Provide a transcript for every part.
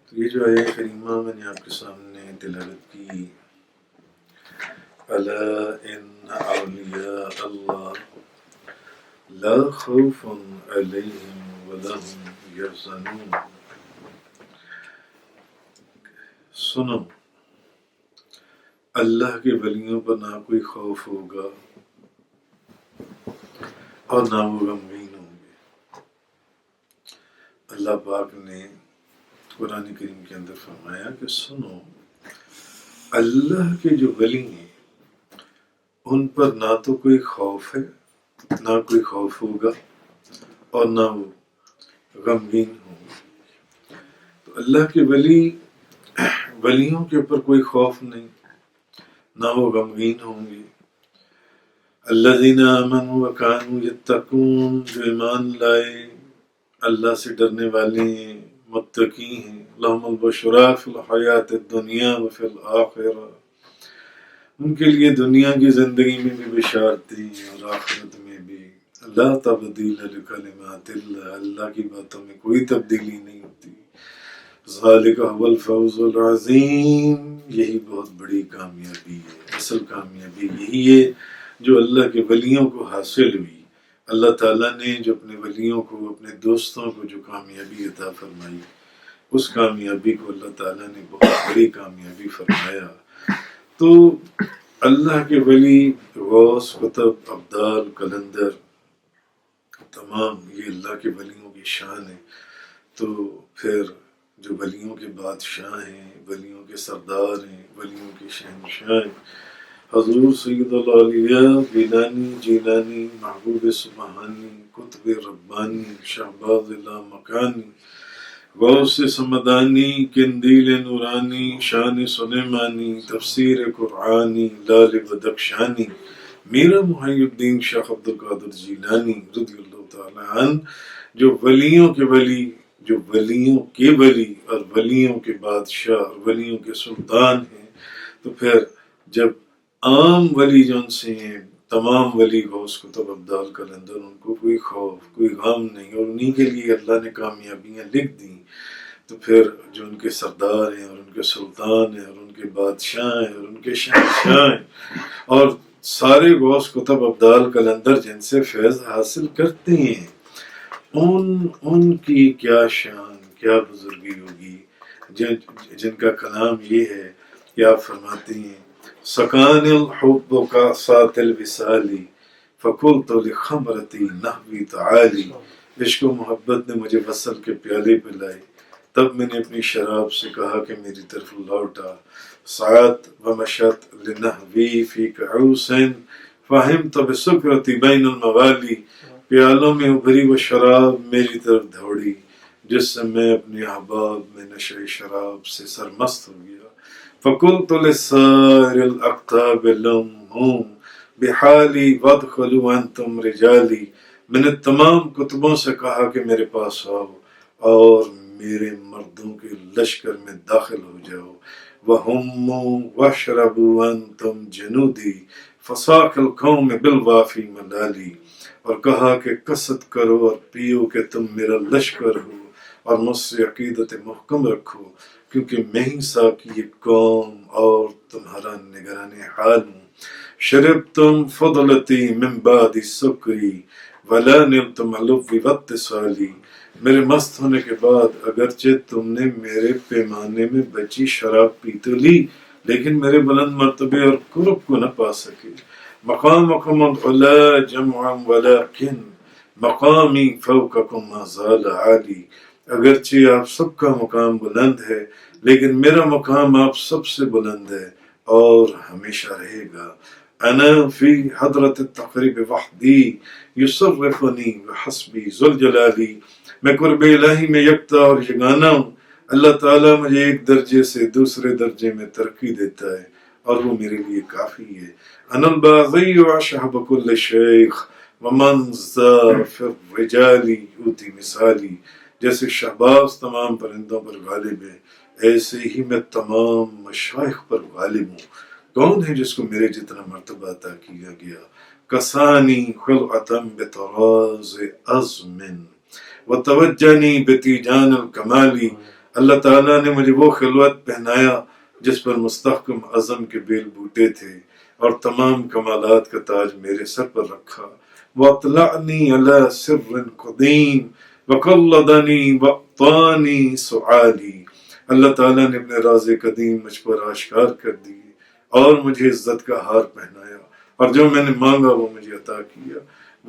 تو یہ جو آیہ کریمہ میں نے آپ کے سامنے تلاوت کی، الا ان اولیاء اللہ لا خوف علیہم ولا هم یحزنون، سنو اللہ کے ولیوں پر نہ کوئی خوف ہوگا اور نہ وہ غمگین ہوں گے۔ اللہ پاک نے قرآن کریم کے اندر فرمایا کہ سنو اللہ کے جو ولی ہیں ان پر نہ تو کوئی خوف ہے، نہ کوئی خوف ہوگا اور نہ وہ غمگین ہوں گے۔ تو اللہ کے ولیوں کے اوپر کوئی خوف نہیں، نہ وہ غمگین ہوں گے۔ الذین آمنوا وکانوا یتقون، جو ایمان لائے، اللہ سے ڈرنے والے ہیں، متقی ہیں، لہم البشریٰ فی الحیاۃ الدنیا وفی الآخرہ، ان کے لیے دنیا کی زندگی میں بھی بشارتیں ہیں اور آخرت میں بھی۔ لا تبدیل لکلمات اللہ، اللہ کی باتوں میں کوئی تبدیلی نہیں ہوتی۔ ذالک هو الفوز العظیم، یہی بہت بڑی کامیابی ہے، اصل کامیابی یہی ہے جو اللہ کے ولیوں کو حاصل ہوئی۔ اللہ تعالیٰ نے جو اپنے ولیوں کو، اپنے دوستوں کو جو کامیابی عطا فرمائی، اس کامیابی کو اللہ تعالیٰ نے بہت بڑی کامیابی فرمایا۔ تو اللہ کے ولی غوث، قطب، ابدال، قلندر، تمام یہ اللہ کے ولیوں کی شان ہے۔ تو پھر جو ولیوں کے بادشاہ ہیں، ولیوں کے سردار ہیں، ولیوں کے شہنشاہ ہیں، حضور سید الاولیاء گیلانی، جیلانی، محبوب سبحانی، قطب ربانی، شہباز لامکانی، غوث سمدانی، قندیل نورانی، شان سلیمانی، تفسیر قرآنی، لال بدخشانی، میرا محی الدین شیخ عبد القادر جیلانی رضی اللہ تعالی عنہ، جو ولیوں کے ولی، جو ولیوں کے ولی اور ولیوں کے بادشاہ اور ولیوں کے سلطان ہیں۔ تو پھر جب عام ولی جن سے ہیں، تمام ولی غوث قطب ابدال قلندر، ان کو کوئی خوف، کوئی غم نہیں، اور انہی کے لیے اللہ نے کامیابیاں لکھ دیں، تو پھر جو ان کے سردار ہیں اور ان کے سلطان ہیں اور ان کے بادشاہ ہیں اور ان کے شہنشاہ ہیں، اور سارے غوث قطب ابدال قلندر جن سے فیض حاصل کرتے ہیں، ان کی کیا شان، کیا بزرگی ہوگی، جن کا کلام یہ ہے کہ آپ فرماتے ہیں سکان الحب کا سات الوصالی فقلت لخمرتی نحوی تعالی، عشق و محبت نے مجھے وصل کے پیالے پلائے، تب میں نے اپنی شراب سے کہا کہ میری طرف لوٹا، ساعت ومشت لنحوی فی کعوسن فہمت بسکرتی بین الموالی، پیالوں میں ابھری وہ شراب میری طرف دوڑی، جس سے میں اپنے احباب میں نشے شراب سے سرمست ہو گیا۔ فقلت للسائر الاقطاب لمہم بحالی وادخلوا انتم رجالی، میں نے تمام کتبوں سے کہا کہ میرے پاس آؤ اور میرے مردوں کے لشکر میں داخل ہو جاؤ۔ وہموا واشربوا انتم جنودی فساق القوم بالوافی ملالی، اور کہا کہ کثرت کرو اور پیو کہ تم میرا لشکر ہو اور مجھ سے عقیدت محکم رکھو، کیونکہ میں ہی ساقی قوم اور تمہارا نگران حال ہوں۔ شربتم فضلتی من بعد سکری ولا نلتم علوی واتصالی، میرے مست ہونے کے بعد اگرچہ تم نے میرے پیمانے میں بچی شراب پی تو لی، لیکن میرے بلند مرتبے اور قرب کو نہ پا سکے۔ مقامکم العلا جمعا ولکن مقامی فوقکم ما زال عالی، اگرچہ آپ سب کا مقام بلند ہے لیکن میرا مقام آپ سب سے بلند ہے اور ہمیشہ رہے گا۔ انا فی حضرت التقریب وحدی یصرفنی وحسبی ذوالجلالی، میں قرب الہی میں یکتا اور یگانہ ہوں، اللہ تعالیٰ مجھے ایک درجے سے دوسرے درجے میں ترقی دیتا ہے اور وہ میرے لیے کافی ہے۔ انا الباغی اشہب کل شیخ ومن ذا فی الرجال یؤتی مثالی، جیسے شہباز تمام پرندوں پر غالب ہے، ایسے ہی میں تمام مشائخ پر غالب ہوں۔ کون ہے جس کو میرے جتنا مرتبہ عطا کیا گیا؟ کسانی خلعتم بطراز عظم وتوجنی بتیجان الکمالی، اللہ تعالیٰ نے مجھے وہ خلوت پہنایا جس پر مستحکم عزم کے بیل بوٹے تھے اور تمام کمالات کا تاج میرے سر پر رکھا. وَأَطْلَعْنِي عَلَى سِرٍ قَدِيمٍ وَقَلَّدَنِي وَأَعْطَانِي سُعَالِي. اللہ تعالیٰ نے اپنے راز قدیم مجھ پر آشکار کر دیے اور مجھے عزت کا ہار پہنایا اور جو میں نے مانگا وہ مجھے عطا کیا.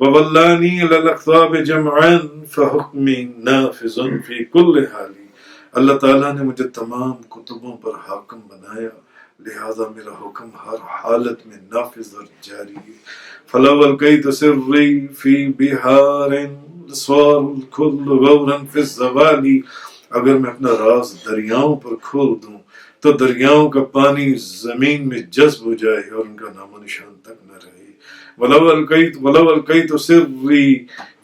وَوَلَّانِي عَلَى الْأَقْطَابِ جَمْعًا فَحُكْمِي نَافِذٌ فِي كُلِّ حَالٍ. اللہ تعالیٰ نے مجھے تمام کتبوں پر حاکم بنایا لہذا میرا حکم ہر حالت میں نافذ اور جاری ہے. فَلَوْ أَلْقَيْتُ سِرِّي فِي بِحَارٍ صَارَ الْكُلُّ غَوْرًا فِي الزَّوَالِ. اگر میں اپنا راز دریاؤں پر کھول دوں تو دریاؤں کا پانی زمین میں جذب ہو جائے اور ان کا نام و نشان تک نہ رہے. وَلَوْ أَلْقَيْتُ سِرِّي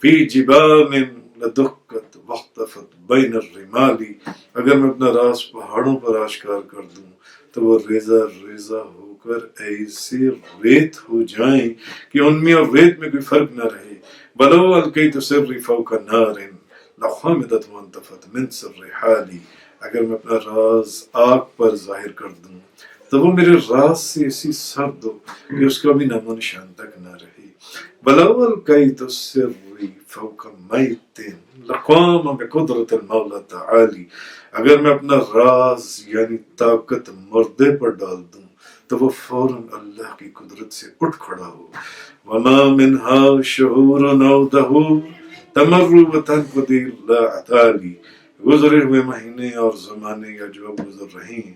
فِي جِبَالٍ لَدُكَّتْ وَاخْتَفَتْ بَيْنَ الرِّمَالِ. اگر میں اپنا راز پہاڑوں پر آشکار کر دوں تو وہ ریزہ ریزہ ہو کر ایسے ریت ہو جائیں کہ ان میں اور ریت میں کوئی فرق نہ رہے. وَلَوْ أَلْقَيْتُ سِرِّي فَوْقَ نَارٍ لَخَمِدَتْ وَانْتَفَتْ مِنْ سِرِّ حَالِي. اگر میں اپنا راز آگ پر ظاہر کر دوں تو وہ میرے راز سے ایسی سرد ہو کہ اس کا بھی نام و نشان تک نہ رہے. وَلَوْ أَلْقَيْتُ سِرِّي فَوْقَ مَيْتٍ لَقَامَ بِقُدْرَةِ الْمَوْلَى تَعَالِي. اگر میں اپنا راز یعنی طاقت مردے پر ڈال دوں تو وہ فوراً اللہ کی قدرت سے اٹھ کھڑا ہو. وَمَا مِنْهَا شُهُورٌ أَوْ دَهُورٌ تَمَرُّ وَتَنْقَضِي لَا عَتَالِي. گزرے ہوئے مہینے اور زمانے یا جو اب گزر رہے ہیں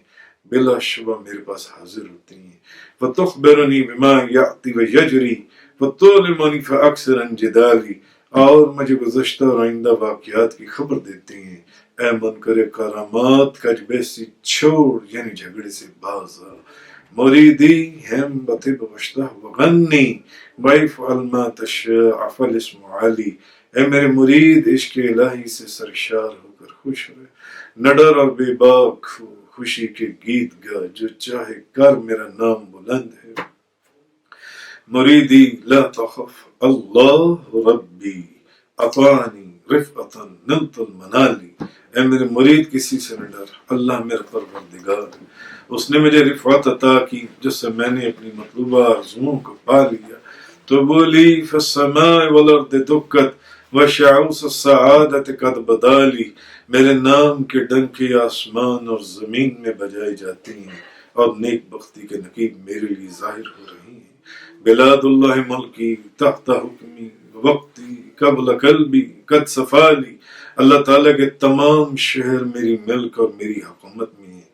بلا شبہ میرے پاس حاضر ہوتی ہیں. وَتُخْبِرُنِي بِمَا يَأْتِي وَيَجْرِي وَتُعْلِمُنِي فَأَكْثِرْ عَنْ جِدَالِي. اور مجھے گزشتہ اور آئندہ واقعات کی خبر دیتے ہیں. اے منکر کرامات کجبیسی چھوڑ یعنی جھگڑے سے باز آ. مریدی ہم بطب وشتہ وغنی وَيْفْعَلْ مَا تَشَاءُ فَالِاسْمُ عَلِي. اے میرے مرید عشق الہی سے سرشار ہو کر خوش رہے. نہ ڈر اور بے باک ہو خوشی کے گیت گا جو چاہے کر میرا نام بلند ہے. مریدی لا تخف اللہ ربی اطانی رفعتا نلت المنالی. اے میرے مرید کسی سے نہ ڈر اللہ میرا پروردگار ہے اس نے مجھے رفعت عطا کی جس سے میں نے اپنی مطلوبہ آرزوؤں کو پا لیا. تو بولی فی السماء والارض دکت وشعوس السعادت قد بدالی. میرے نام کے ڈنکے آسمان اور زمین میں بجائے جاتے ہیں اور نیک بختی کے نقیب میرے لیے ظاہر ہو رہی ہیں. بلاد اللہ ملکی تحت حکمی وقتی قبل قلبی قد صفالی. اللہ تعالیٰ کے تمام شہر میری ملک اور میری حکومت میں ہیں.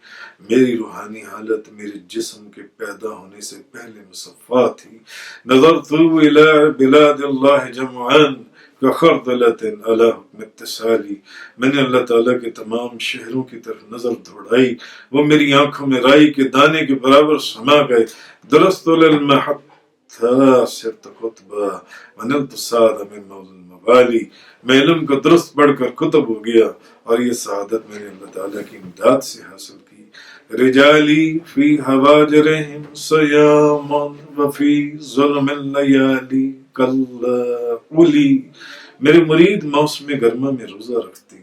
میری روحانی حالت میرے جسم کے پیدا ہونے سے پہلے مصفا تھی. نظرت الى بلاد اللہ جمعان كخردلة على حكم اتصالی. میں نے اللہ تعالیٰ کے تمام شہروں کی طرف نظر دوڑائی وہ میری آنکھوں میں رائی کے دانے کے برابر سما گئے. درست العلم حتى صرت قطبا ونلت السعادة من مولى المبالي. میں علم کو درست پڑھ کر قطب ہو گیا اور یہ سعادت میں نے اللہ تعالیٰ کی امداد سے حاصل کی. رجالی فی حواجرہم سیام وفی ظلم اللیالی کالعلی. میرے مرید موسم گرما میں روزہ رکھتے ہیں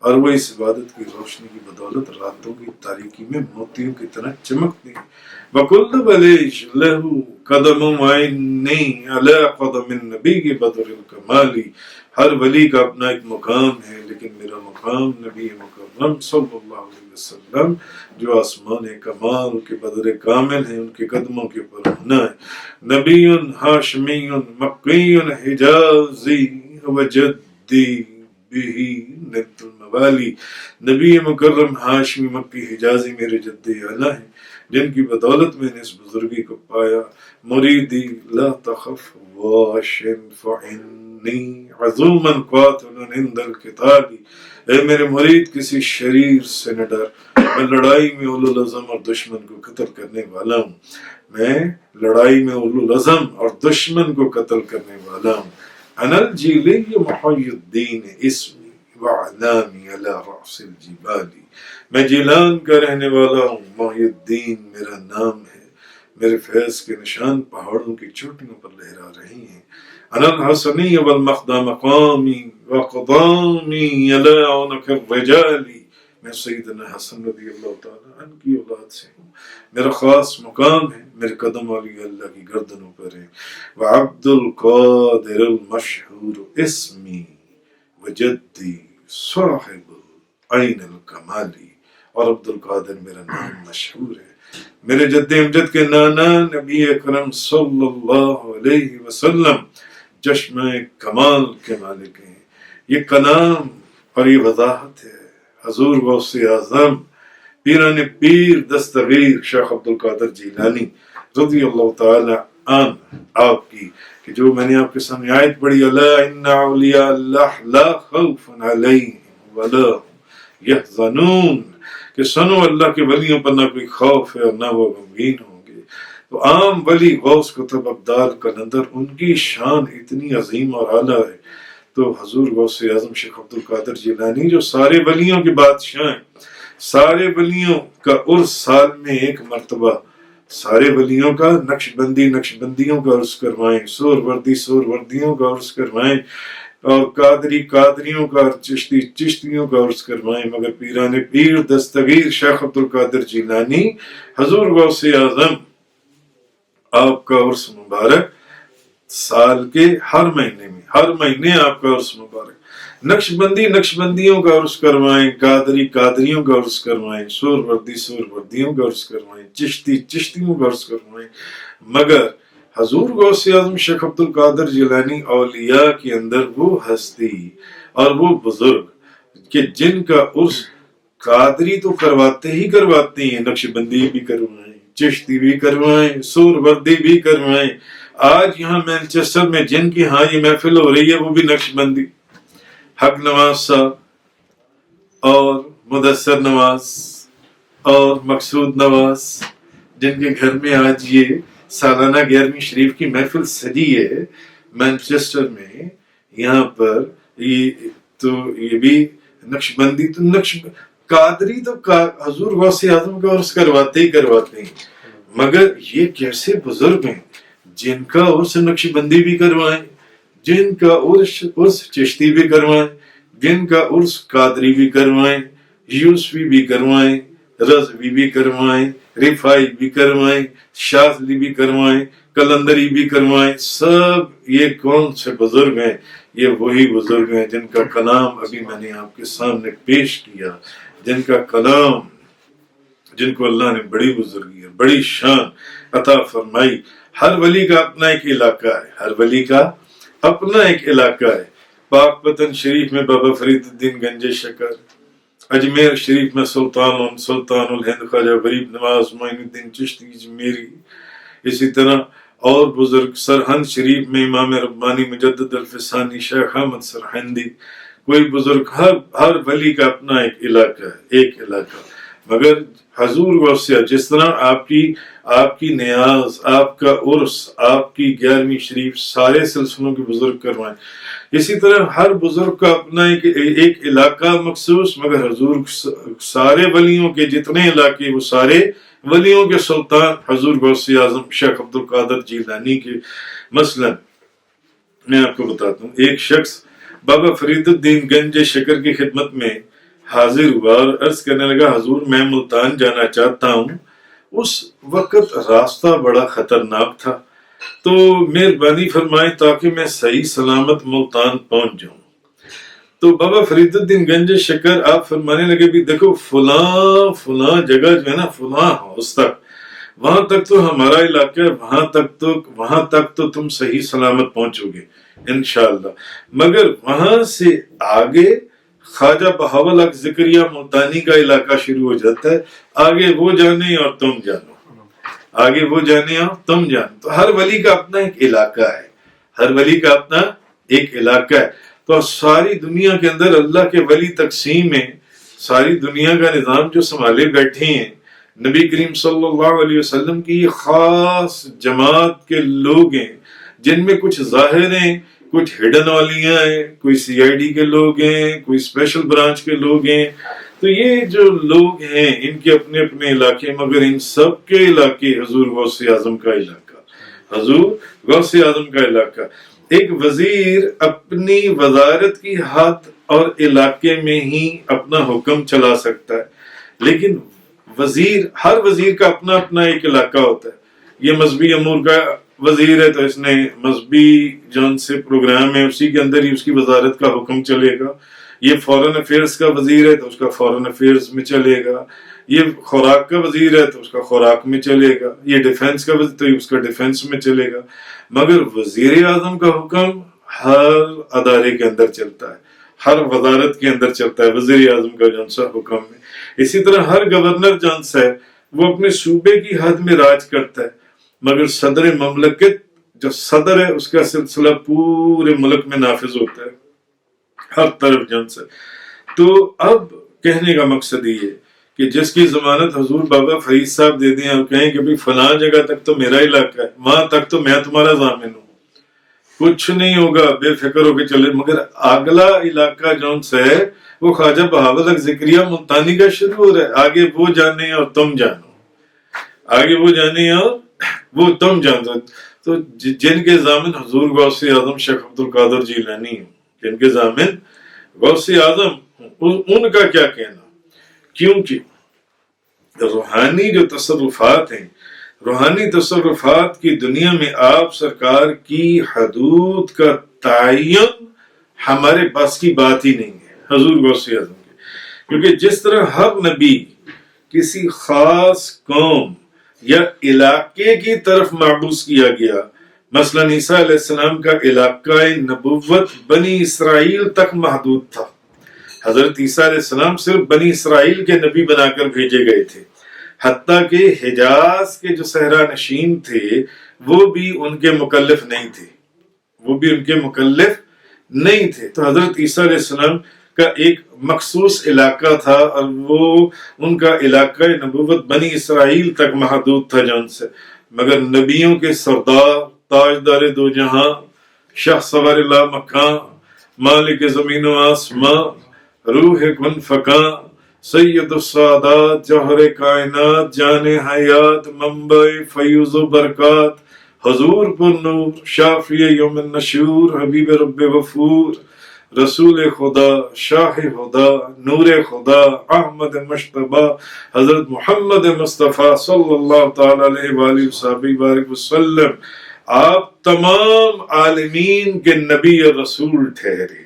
اور وہ اس عبادت کی روشنی کی بدولت راتوں کی تاریکی میں موتیوں کی طرح چمکتے ہیں. وَكُلُّ بَلِيشْ لَهُ قَدَمٌ عَيْنِي عَلَى قَدَمِ النَّبِيِّ بَدْرِ الْكَمَالِ. ہر ولی کا اپنا ایک مقام ہے لیکن میرا مقام نبی مکرم صلی اللہ علیہ وسلم جو آسمان کمال کے بدر کامل ہیں ان کے قدموں کے اوپر ہونا ہے. نبی ہاشمی مکی حجازی وجدی بہی نت الموالی. نبی مکرم ہاشمی مکی حجازی میرے جد اعلیٰ ہیں جن کی بدولت میں نے اس بزرگی کو پایا. مریدی لا تخف واشن فعنی عظوما قاتل عند القتال. اے میرے مرید کسی شریر سے نہ ڈر میں لڑائی میں اولو العزم اور دشمن کو قتل کرنے والا ہوں. میں لڑائی میں اولو العزم اور دشمن کو قتل کرنے والا ہوں. انا الجیلی محی الدین اسمی وعلامی علی رأس الجبال. میں جیلان کا رہنے والا ہوں محی الدین میرا نام ہے. میرے فیض کے نشان پہاڑوں کی چوٹیوں پر لہرا رہی ہیں. انا الحسنی والمخدہ مقامی وقدامی علی عنق الرجال. میں سیدنا حسن رضی اللہ تعالیٰ عنہ کی اولاد سے ہوں، میرا خاص مقام ہے، میرے قدم اولیاء اللہ کی گردنوں پر ہیں۔ وعبد القادر المشہور اسمی وجدی صاحب عین الکمالی، اور عبد القادر میرا نام مشہور ہے، میرے جد امجد کے نانا نبی اکرم صلی اللہ علیہ وسلم چشمہ کمال کے مالک ہیں۔ یہ کلام اور یہ وضاحت ہے حضور غوث اعظم پیران پیر دستگیر شیخ عبد القادر جیلانی رضی اللہ تعالی عنہ آپ کی، کہ جو میں نے آپ کے سامنے آیت پڑھی، الا ان اولیاء اللہ لا خوف علیہم ولا هم یحزنون، کہ سنو اللہ کے ولیوں پر نہ کوئی خوف ہے اور نہ وہ غمگین ہوں گے۔ تو عام ولی غوث قطب ابدال قلندر ان کی شان اتنی عظیم اور اعلیٰ ہے، تو حضور غوث اعظم شیخ عبد القادر جیلانی جو سارے ولیوں کے بادشاہ ہیں، سارے ولیوں کا عرس سال میں ایک مرتبہ، سارے ولیوں کا نقش بندیوں کا عرس کروائیں، سور وردیوں کا عرس کروائیں، اور قادریوں کا اور چشتیوں کا عرس کروائیں، مگر پیران پیر دستگیر شیخ عبد القادر جیلانی حضور غوث اعظم آپ کا عرس مبارک سال کے ہر مہینے آپ کا عرس مبارک، نقش بندیوں کا عرس کروائیں، قادریوں کا عرس کروائیں، سور وردیوں کا عرس کروائیں، چشتیوں کا عرس کروائیں، مگر حضور غوث اعظم شیخ عبد القادر جیلانی اولیاء کے اندر وہ ہستی اور وہ بزرگ کہ جن کا عرس قادری تو کرواتے ہیں، نقش بندی بھی کروائیں، چشتی بھی کروائیں، سور وردی بھی کروائیں۔ آج یہاں مینچسٹر میں جن کی ہاں یہ محفل ہو رہی ہے وہ بھی نقش بندی، حق نواز صاحب اور مدثر نواز اور مقصود نواز، جن کے گھر میں آج یہ سالانہ 11ویں شریف کی محفل سجی ہے مینچسٹر میں، یہاں پر یہ بھی نقش بندی، تو قادری تو حضور غوث اعظم کا عرس کرواتے ہیں، مگر یہ کیسے بزرگ ہیں جن کا عرس نقش بندی بھی کروائیں، جن کا عرس چشتی بھی کروائیں، جن کا عرس قادری بھی کروائیں، یوسفی بھی کروائیں، رضوی بھی کروائیں، رفائی بھی کروائیں، شاذلی بھی کروائیں، کلندری بھی کروائیں۔ سب یہ کون سے بزرگ ہیں؟ یہ وہی بزرگ ہیں جن کا کلام ابھی میں نے آپ کے سامنے پیش کیا، جن کا کلام، جن کو اللہ نے بڑی بزرگی اور بڑی شان عطا فرمائی۔ ہر ولی کا اپنا ایک علاقہ ہے، پاک پتن شریف میں بابا فرید الدین گنج شکر، اجمیر شریف میں سلطان الہند خواجہ غریب نواز معین الدین چشتی اجمیری، اسی طرح اور بزرگ سرہند شریف میں امام ربانی مجدد الفسانی شیخ احمد سرہندی، کوئی بزرگ، ہر ولی کا اپنا ایک علاقہ، مگر حضور غوث جس طرح آپ کی نیاز، آپ کا عرس، آپ کی 11ویں شریف سارے سلسلوں کے بزرگ کروائیں، اسی طرح ہر بزرگ کا اپنا ایک علاقہ مخصوص، مگر حضور سارے ولیوں کے جتنے علاقے وہ سارے ولیوں کے سلطان حضور غوث اعظم شیخ عبد القادر جیلانی کے۔ مثلا میں آپ کو بتاتا ہوں، ایک شخص بابا فرید الدین گنج شکر کی خدمت میں حاضر ہوا اور عرض کرنے لگا، حضور میں ملتان جانا چاہتا ہوں۔ اس وقت راستہ بڑا خطرناک تھا، تو مہربانی فرمائیں تاکہ میں صحیح سلامت ملتان پہنچ جاؤں۔ تو بابا فرید الدین گنج شکر آپ فرمانے لگے بھی دیکھو فلاں جگہ جو ہے نا، فلاں ہاؤس تک، وہاں تک تو ہمارا علاقہ ہے، وہاں تک تو تم صحیح سلامت پہنچو گے انشاءاللہ، مگر وہاں سے آگے خواجہ بہاول حق زکریا ملتانی کا علاقہ شروع ہو جاتا ہے، آگے وہ جانے اور تم جانو، تو ہر ولی کا اپنا ایک علاقہ ہے، تو ساری دنیا کے اندر اللہ کے ولی تقسیم ہے، ساری دنیا کا نظام جو سنبھالے بیٹھے ہیں نبی کریم صلی اللہ علیہ وسلم کی خاص جماعت کے لوگ ہیں، جن میں کچھ ظاہر ہیں، کچھ ہڈن والیاں ہیں، کوئی سی آئی ڈی کے لوگ ہیں، کوئی اسپیشل برانچ کے لوگ ہیں، تو یہ جو لوگ ہیں ان کے اپنے اپنے علاقے، مگر ان سب کے علاقے حضور غوث اعظم کا علاقہ۔ ایک وزیر اپنی وزارت کی حد اور علاقے میں ہی اپنا حکم چلا سکتا ہے، لیکن ہر وزیر کا اپنا اپنا ایک علاقہ ہوتا ہے۔ یہ مذہبی امور کا وزیر ہے تو اس نے مذہبی جون سے پروگرام ہے اسی کے اندر ہی اس کی وزارت کا حکم چلے گا۔ یہ فورن افیئرز کا وزیر ہے تو اس کا فورن افیئرز میں چلے گا۔ یہ خوراک کا وزیر ہے تو اس کا خوراک میں چلے گا۔ یہ ڈیفنس کا وزیر تو اس کا ڈیفنس میں چلے گا۔ مگر وزیر اعظم کا حکم ہر ادارے کے اندر چلتا ہے، ہر وزارت کے اندر چلتا ہے وزیر اعظم کا جون سا حکم ہے۔ اسی طرح ہر گورنر جون سا ہے وہ اپنے صوبے کی حد میں راج کرتا ہے، مگر صدر مملکت جو صدر ہے اس کا سلسلہ پورے ملک میں نافذ ہوتا ہے، ہر طرف جون سا۔ تو اب کہنے کا مقصد یہ ہے کہ جس کی ضمانت حضور بابا فرید صاحب دے دیں اور کہیں کہ فلاں جگہ تک تو میرا علاقہ ہے، وہاں تک تو میں تمہارا ضامن ہوں، کچھ نہیں ہوگا، بے فکر ہو کے چلے۔ مگر اگلا علاقہ جون سے ہے وہ خواجہ بہاول زکریا ملتانی کا شروع ہو رہا ہے، آگے وہ جانے اور تم جانو، آگے وہ جانے اور وہ تم جانو۔ تو جن کے ضامن حضور غوث اعظم شیخ عبد القادر جیلانی ہیں، جن کے ضامن غوث اعظم، ان کا کیا کہنا؟ کیونکہ روحانی جو تصرفات ہیں، روحانی تصرفات کی دنیا میں آپ سرکار کی حدود کا تعین ہمارے پاس کی بات ہی نہیں ہے حضور غوث اعظم کی، کیونکہ جس طرح ہر نبی کسی خاص قوم یا علاقے کی طرف معبوس کیا گیا، مثلا عیسیٰ علیہ السلام کا علاقہ نبوت بنی اسرائیل تک محدود تھا، حضرت عیسیٰ علیہ السلام صرف بنی اسرائیل کے نبی بنا کر بھیجے گئے تھے، حتیٰ کہ حجاز کے جو صحرا نشین تھے وہ بھی ان کے مکلف نہیں تھے، وہ بھی ان کے مکلف نہیں تھے۔ تو حضرت عیسیٰ علیہ السلام کا ایک مخصوص علاقہ تھا اور وہ ان کا علاقہ نبوت بنی اسرائیل تک محدود تھا جون سے، مگر نبیوں کے سردار، تاجدار دو جہاں، شاہ سوار لا مکان، مالک زمین و آسمان، روح کن فکان، سید السادات، جوہر کائنات، جان حیات، منبع فیوز و برکات، حضور پر نور، شافی یوم النشور، حبیب رب غفور، رسول خدا، شاہ خدا، نور خدا، احمد مشتبہ، حضرت محمد مصطفیٰ صلی اللہ تعالی علیہ وآلہ وسلم وسلم، آپ تمام عالمین کے نبی اور رسول ٹھہرے۔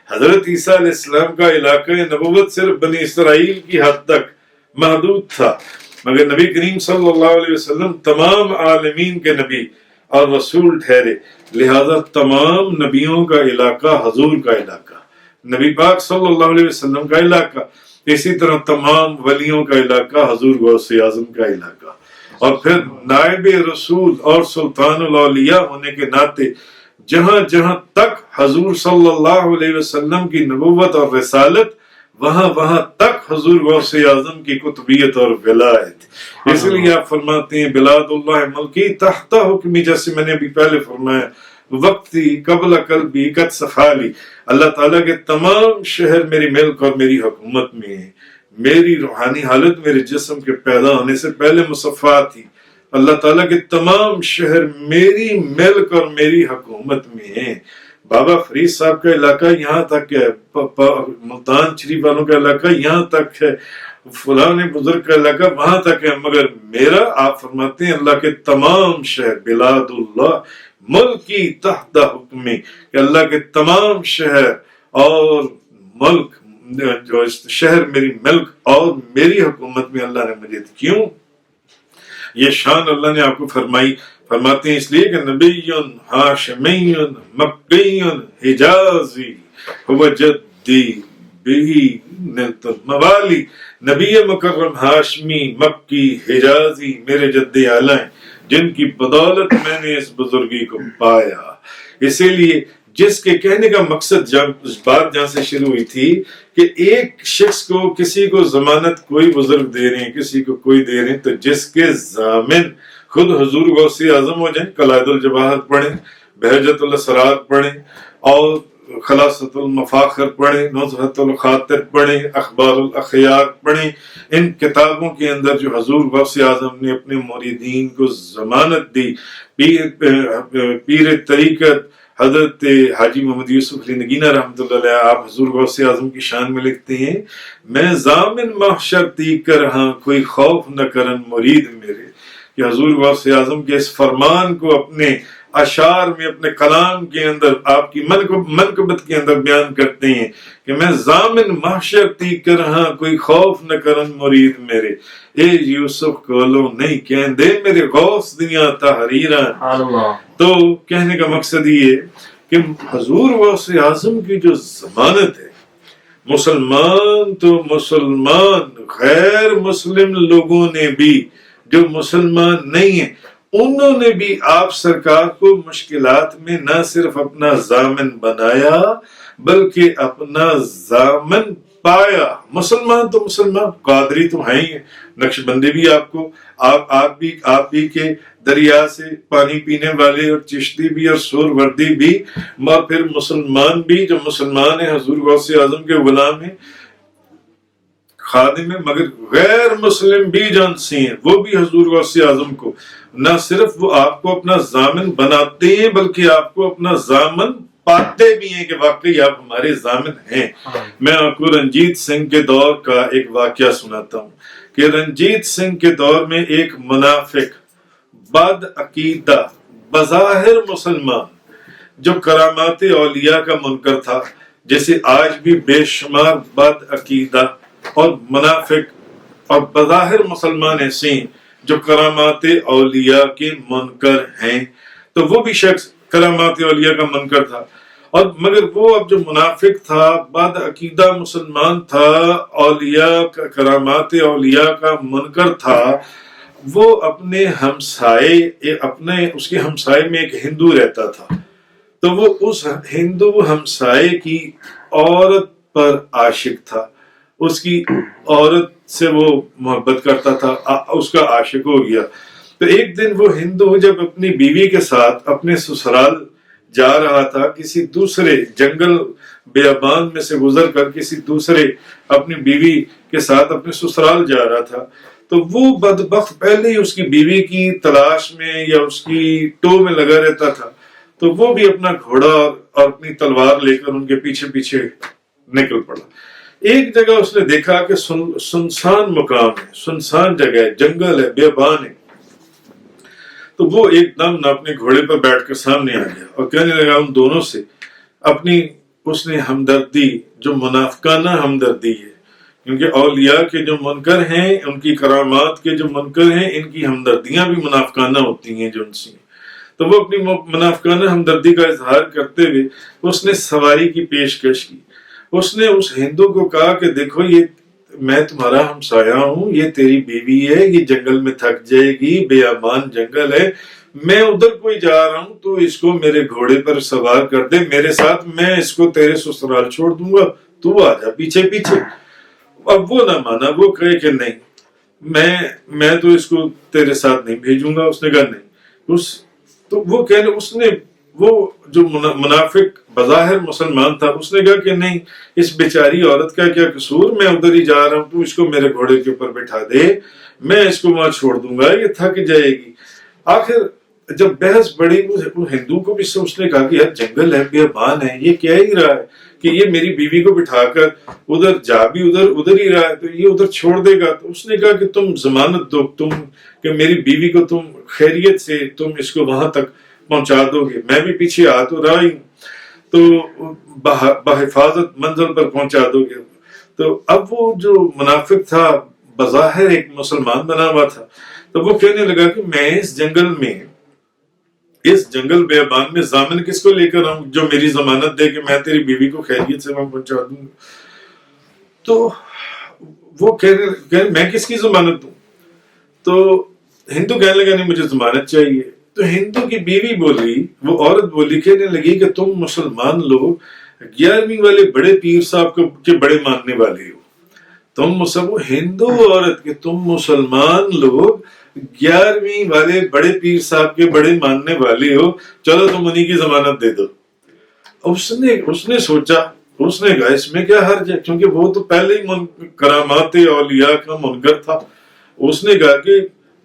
حضرت عیسیٰ علیہ السلام کا علاقہ نبوت صرف بنی اسرائیل کی حد تک محدود تھا، مگر نبی کریم صلی اللہ علیہ وسلم تمام عالمین کے نبی اور رسول ٹھہرے، لہذا تمام نبیوں کا علاقہ حضور کا علاقہ، نبی پاک صلی اللہ علیہ وسلم کا علاقہ، اسی طرح تمام ولیوں کا علاقہ حضور غوث اعظم کا علاقہ، اور پھر نائب رسول اور سلطان الاولیاء ہونے کے ناطے جہاں جہاں تک حضور صلی اللہ علیہ وسلم کی نبوت اور رسالت، وہاں وہاں تک حضور غوث اعظم کی قطبیت اور ولایت۔ اس لیے آپ فرماتے ہیں بلاد اللہ ملکی تحت حکمی، جیسے میں نے ابھی پہلے فرمایا، وقتی قبل قلبی قد صفالی، اللہ تعالیٰ کے تمام شہر میری ملک اور میری حکومت میں ہیں، میری روحانی حالت میرے جسم کے پیدا ہونے سے پہلے مصفا تھی، اللہ تعالیٰ کے تمام شہر میری ملک اور میری حکومت میں ہیں۔ بابا فرید صاحب کا علاقہ یہاں تک ہے، ملتان شریف والوں کا علاقہ یہاں تک ہے، فلاں بزرگ کا علاقہ وہاں تک ہے، مگر میرا، آپ فرماتے ہیں اللہ کے تمام شہر، بلاد اللہ ملکی تحت حکمی، کہ اللہ کے تمام شہر اور ملک، جو شہر میری ملک اور میری حکومت میں اللہ نے مجھے، کیوں یہ شان اللہ نے آپ کو فرمائی؟ فرماتے ہیں اس لیے کہ نبی ہاشمی مکی حجازی هو جدی بہی نلت الموالی، نبی مکرم ہاشمی مکی حجازی میرے جد اعلیٰ ہیں جن کی بدولت میں نے اس بزرگی کو پایا۔ اسی لیے جس کے کہنے کا مقصد بات جہاں سے شروع ہوئی تھی کہ ایک شخص کو، کسی کو ضمانت کوئی بزرگ دے رہے ہیں، کسی کو کوئی دے رہے ہیں، تو جس کے ضامن خود حضور غوث اعظم ہو جائیں، قلائد الجواہر پڑھیں، بہجت الاسرار پڑھیں، اور خلاصۃ المفاخر پڑھیں، نزہۃ الخاطر پڑھیں، اخبار الاخیار پڑھیں، ان کتابوں کے اندر جو حضور غوث اعظم نے اپنے مریدین کو ضمانت دی، پیر طریقت حضرت حاجی محمد یوسف علی نگینہ رحمۃ اللہ علیہ آپ حضور غوث اعظم کی شان میں لکھتے ہیں، میں ضامن محشر تیگ کر ہاں کوئی خوف نہ کرن مرید میرے، کہ حضور غوث اعظم کے اس فرمان کو اپنے اشعار میں، اپنے کلام کے اندر، آپ کی منقبت کے اندر بیان کرتے ہیں کہ میں ضامن محشر تیگ کر ہاں کوئی خوف نہ کرن مرید میرے، اے یوسف کولو نہیں کہندے میرے غوث دنیا تحریراں۔ تو کہنے کا مقصد یہ کہ حضور غوث اعظم کی جو ضمانت ہے، مسلمان تو مسلمان، غیر مسلم لوگوں نے بھی جو مسلمان نہیں ہیں انہوں نے بھی آپ سرکار کو مشکلات میں نہ صرف اپنا ضامن بنایا بلکہ اپنا ضامن پایا۔ مسلمان تو مسلمان، قادری تو ہیں ہی، نقش بندی بھی آپ کو آپ بھی کے دریا سے پانی پینے والے، اور چشتی بھی اور سور وردی بھی، اور پھر مسلمان بھی جو مسلمان ہیں حضور غوث اعظم کے غلام ہیں، خادم ہیں، مگر غیر مسلم بھی جانتے ہیں وہ بھی حضور غوث اعظم کو نہ صرف وہ آپ کو اپنا ضامن بناتے ہیں بلکہ آپ کو اپنا ضامن پاتے بھی ہیں کہ واقعی آپ ہمارے ضامن ہیں۔ میں آپ کو رنجیت سنگھ کے دور کا ایک واقعہ سناتا ہوں کہ رنجیت سنگھ کے دور میں ایک منافق، بد عقیدہ، بظاہر مسلمان، جو کرامات اولیاء کا منکر تھا، جیسے آج بھی بے شمار بد عقیدہ اور منافق اور بظاہر مسلمان ایسے ہیں جو کرامات اولیاء کے منکر ہیں، تو وہ بھی شخص کرامات اولیاء کا منکر تھا، اور مگر وہ اب جو منافق تھا، بد عقیدہ مسلمان تھا، اولیاء کرامات اولیاء کا منکر تھا، وہ اپنے ہمسائے، اس کے ہمسائے میں ایک ہندو رہتا تھا، تو وہ اس ہندو ہمسائے کی عورت پر عاشق تھا، اس کی عورت سے وہ محبت کرتا تھا، اس کا عاشق ہو گیا۔ تو ایک دن وہ ہندو جب اپنی بیوی کے ساتھ اپنے سسرال جا رہا تھا، کسی دوسرے جنگل بیابان میں سے گزر کر کسی دوسرے اپنی بیوی کے ساتھ اپنے سسرال جا رہا تھا، تو وہ بدبخت پہلے ہی اس کی بیوی کی تلاش میں یا اس کی ٹو میں لگا رہتا تھا، تو وہ بھی اپنا گھوڑا اور اپنی تلوار لے کر ان کے پیچھے پیچھے نکل پڑا۔ ایک جگہ اس نے دیکھا کہ سنسان مقام ہے، سنسان جگہ ہے، جنگل ہے، بیابان ہے، تو وہ ایک دم نہ اپنے گھوڑے پر بیٹھ کر سامنے آ گیا اور کہنے لگا ان دونوں سے اپنی، اس نے ہمدردی، جو منافقانہ ہمدردی ہے، کیونکہ اولیاء کے جو منکر ہیں، ان کی کرامات کے جو منکر ہیں، ان کی ہمدردیاں بھی منافقانہ ہوتی ہیں جو ان سے، تو وہ اپنی منافقانہ ہمدردی کا اظہار کرتے ہوئے اس نے سواری کی پیشکش کی۔ اس نے اس ہندو کو کہا کہ دیکھو، یہ میں تمہارا ہمسایہ ہوں، یہ تیری بیوی ہے، یہ جنگل میں تھک جائے گی، بیابان جنگل ہے، میں ادھر کوئی جا رہا ہوں، تو اس کو میرے گھوڑے پر سوار کر دے میرے ساتھ، میں اس کو تیرے سسرال چھوڑ دوں گا، تو آ جا پیچھے پیچھے۔ اب وہ نہ مانا، وہ کہے کہ نہیں، میں تو اس کو تیرے ساتھ نہیں بھیجوں گا۔ اس نے کہا نہیں، تو وہ کہنے، اس نے، وہ جو منافق بظاہر مسلمان تھا، اس نے کہا کہ نہیں، اس بیچاری عورت کا کیا قصور، میں ادھر ہی جا رہا ہوں، تو اس کو میرے گھوڑے کے اوپر بٹھا دے، میں اس کو وہاں چھوڑ دوں گا، یہ تھک جائے گی۔ آخر جب بحث بڑی، وہ ہندو کو بھی اس نے کہا کہ یار جنگل ہے، بیابان ہے، یہ کہہ ہی رہا ہے کہ یہ میری بیوی کو بٹھا کر ادھر جا بھی ادھر ہی رہا ہے، تو یہ ادھر چھوڑ دے گا۔ تو اس نے کہا کہ تم ضمانت دو، تم کہ میری بیوی کو تم خیریت سے تم اس کو وہاں تک پہنچا دو گے، میں بھی پیچھے آ تو رہا ہی ہوں، تو بحفاظت منزل پر پہنچا دو گے۔ تو اب وہ جو منافق تھا، بظاہر ایک مسلمان بنا ہوا تھا، تو وہ کہنے لگا کہ میں اس جنگل بیابان میں ضامن کس کو لے کر آؤں جو میری ضمانت دے کہ میں تیری بیوی کو خیریت سے وہاں پہنچا دوں گا۔ تو وہ کہنے میں کس کی ضمانت دوں؟ تو ہندو کہنے لگا نہیں، مجھے ضمانت چاہیے۔ تو ہندو کی بیوی بولی، وہ عورت بولی، کہنے لگی کہ تم مسلمان لوگ 11ویں والے بڑے پیر صاحب کے بڑے ماننے والے ہو، تم ہندو عورت کے، تم مسلمان لوگ 11ویں والے بڑے پیر صاحب کے بڑے ماننے والے ہو، چلو تم انہی کی ضمانت دے دو۔ اس نے سوچا، اس نے کہا اس میں کیا حرج ہے، کیونکہ وہ تو پہلے ہی کرامات اولیاء کا منکر تھا۔ اس نے کہا کہ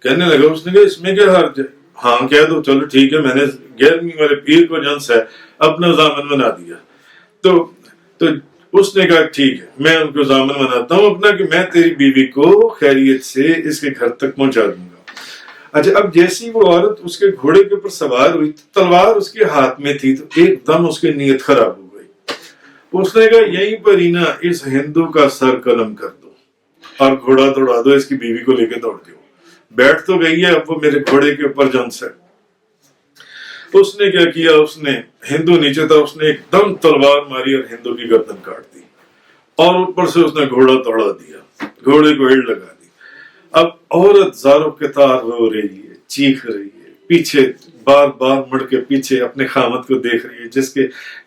کہنے لگا، اس نے کہا اس میں کیا حرج ہے، ہاں کہہ دو، چلو ٹھیک ہے، میں نے 11ویں والے پیر کو جن سے اپنا ضامن بنا دیا. تو اس نے کہا ٹھیک ہے میں ان کو ضامن بناتا ہوں اپنا کہ میں تیری بیوی کو خیریت سے اس کے گھر تک پہنچا دوں گا. اچھا اب جیسی وہ عورت اس کے گھوڑے کے اوپر سوار ہوئی، تلوار اس کے ہاتھ میں تھی، تو ایک دم اس کی نیت خراب ہو گئی. اس نے کہا یہیں پر ہی نا اس ہندو کا سر قلم کر دو اور گھوڑا دوڑا دو، اس کی بیوی کو لے کے دوڑ دو. بیٹھ تو گئی ہے، اب وہ میرے گھوڑے کے اوپر جن سے. اس نے کیا کیا، اس نے ہندو نیچے تھا، اس نے ایک دم تلوار ماری اور ہندو کی گردن کاٹ دی، اور اوپر سے اس نے گھوڑا دوڑا دیا، گھوڑے کو ایڑ لگا دی. اب عورت زاروں کے تار رو رہی ہے، چیخ رہی ہے، پیچھے بار بار مڑ کے پیچھے اپنے خامد کو دیکھ رہی ہے،